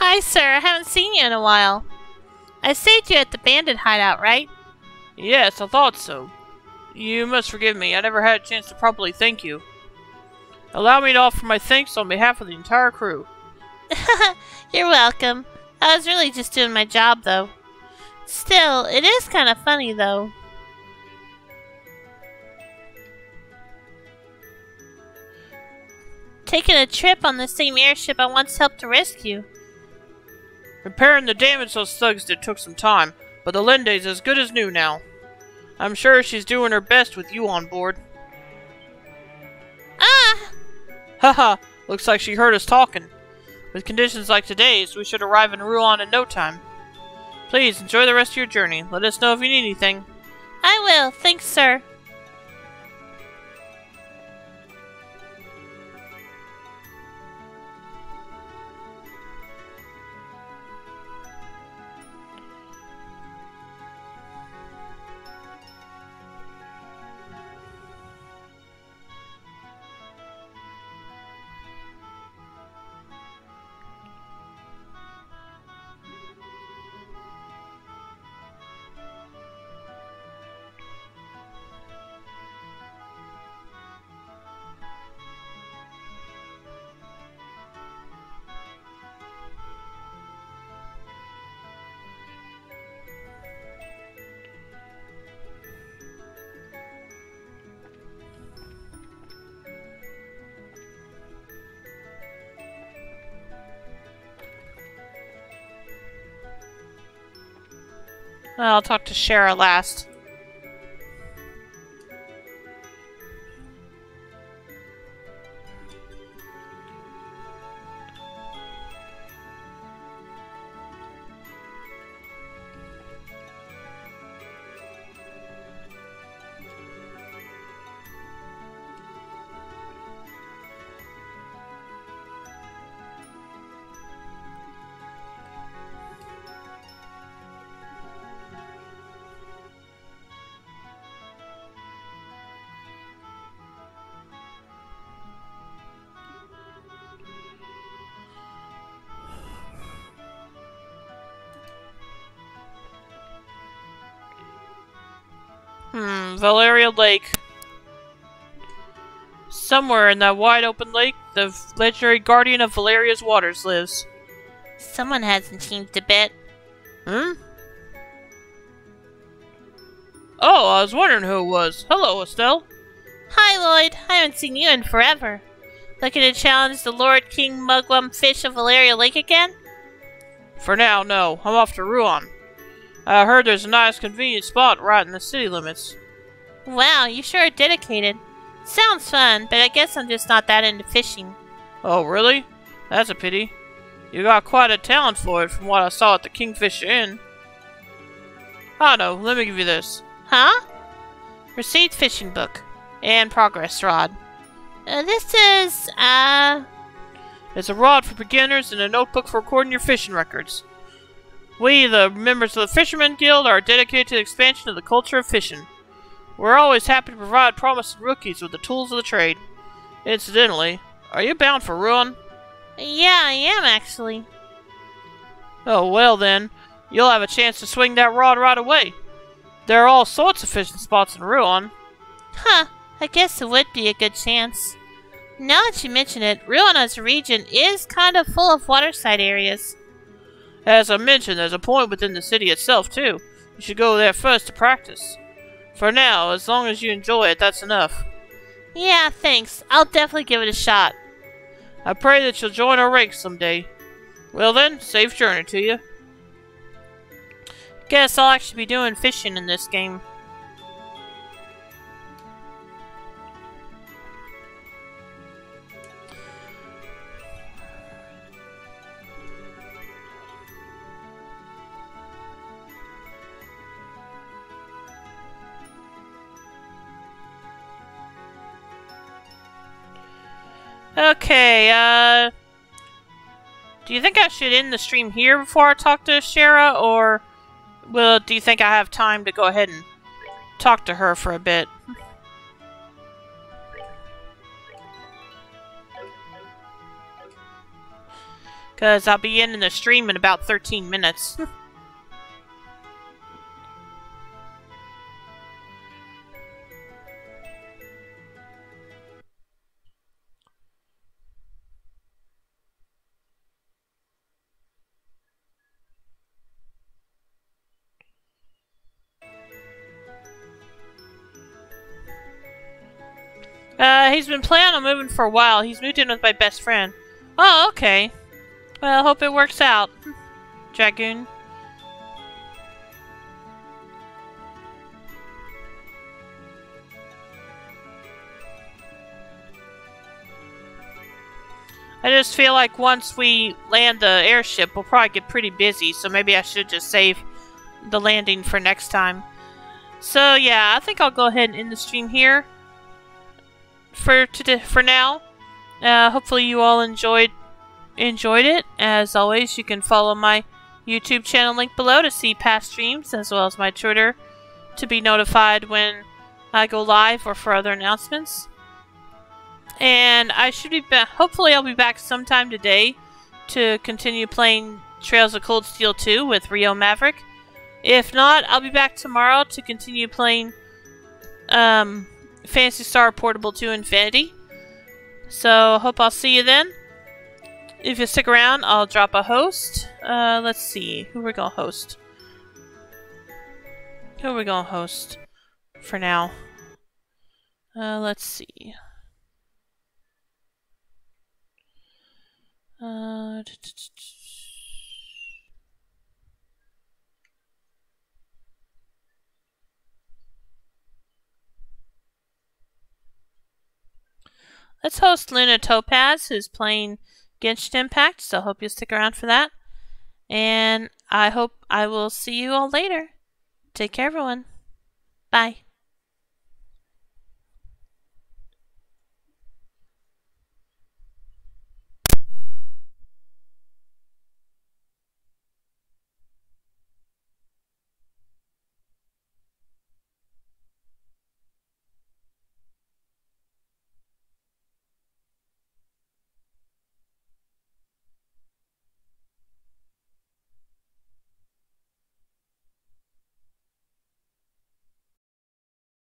Hi, sir. I haven't seen you in a while. I saved you at the bandit hideout, right? Yes, I thought so. You must forgive me. I never had a chance to properly thank you. Allow me to offer my thanks on behalf of the entire crew. You're welcome. I was really just doing my job, though. Still, it is kind of funny, though. Taking a trip on the same airship I once helped to rescue. Repairing the damage those thugs did took some time, but the Linde's as good as new now. I'm sure she's doing her best with you on board. Ah! Haha, looks like she heard us talking. With conditions like today's, we should arrive in Ruan in no time. Please, enjoy the rest of your journey. Let us know if you need anything. I will. Thanks, sir. I'll talk to Shara last. Valeria Lake. Somewhere in that wide open lake, the legendary guardian of Valeria's waters lives. Someone hasn't changed a bit. Oh, I was wondering who it was. Hello, Estelle. Hi, Lloyd. I haven't seen you in forever. Looking to challenge the Lord King Mugwump Fish of Valeria Lake again? For now, no. I'm off to Ruan. I heard there's a nice convenient spot right in the city limits. Wow, you sure are dedicated. Sounds fun, but I guess I'm just not that into fishing. Oh, really? That's a pity. You got quite a talent for it from what I saw at the Kingfisher Inn. I know, let me give you this. Huh? Received fishing book. And progress rod. This is, It's a rod for beginners and a notebook for recording your fishing records. We, the members of the Fisherman Guild, are dedicated to the expansion of the culture of fishing. We're always happy to provide promising rookies with the tools of the trade. Incidentally, are you bound for Ruin? Yeah, I am actually. Oh, well then, you'll have a chance to swing that rod right away. There are all sorts of fishing spots in Ruin. Huh, I guess it would be a good chance. Now that you mention it, Ruin as a region is kind of full of waterside areas. As I mentioned, there's a point within the city itself, too. You should go there first to practice. For now, as long as you enjoy it, that's enough. Yeah, thanks. I'll definitely give it a shot. I pray that you'll join our ranks someday. Well then, safe journey to you. Guess I'll actually be doing fishing in this game. Okay, do you think I should end the stream here before I talk to Shara, or do you think I have time to go ahead and talk to her for a bit? Because I'll be ending the stream in about 13 minutes. He's been planning on moving for a while. He's moved in with my best friend. Oh, okay. Well, hope it works out. Dragoon. I just feel like once we land the airship, we'll probably get pretty busy, so maybe I should just save the landing for next time. So yeah, I think I'll go ahead and end the stream here for now. Hopefully you all enjoyed it. As always, you can follow my YouTube channel link below to see past streams, as well as my Twitter to be notified when I go live or for other announcements. And I should be back. Hopefully I'll be back sometime today to continue playing Trails of Cold Steel 2 with Rio Maverick. If not, I'll be back tomorrow to continue playing Phantasy Star Portable 2 Infinity. So, hope I'll see you then. If you stick around, I'll drop a host. Let's see. Who we're gonna host? Who are we gonna host for now? Let's see. Let's host Luna Topaz, who's playing Genshin Impact, so hope you'll stick around for that. And I hope I will see you all later. Take care, everyone. Bye.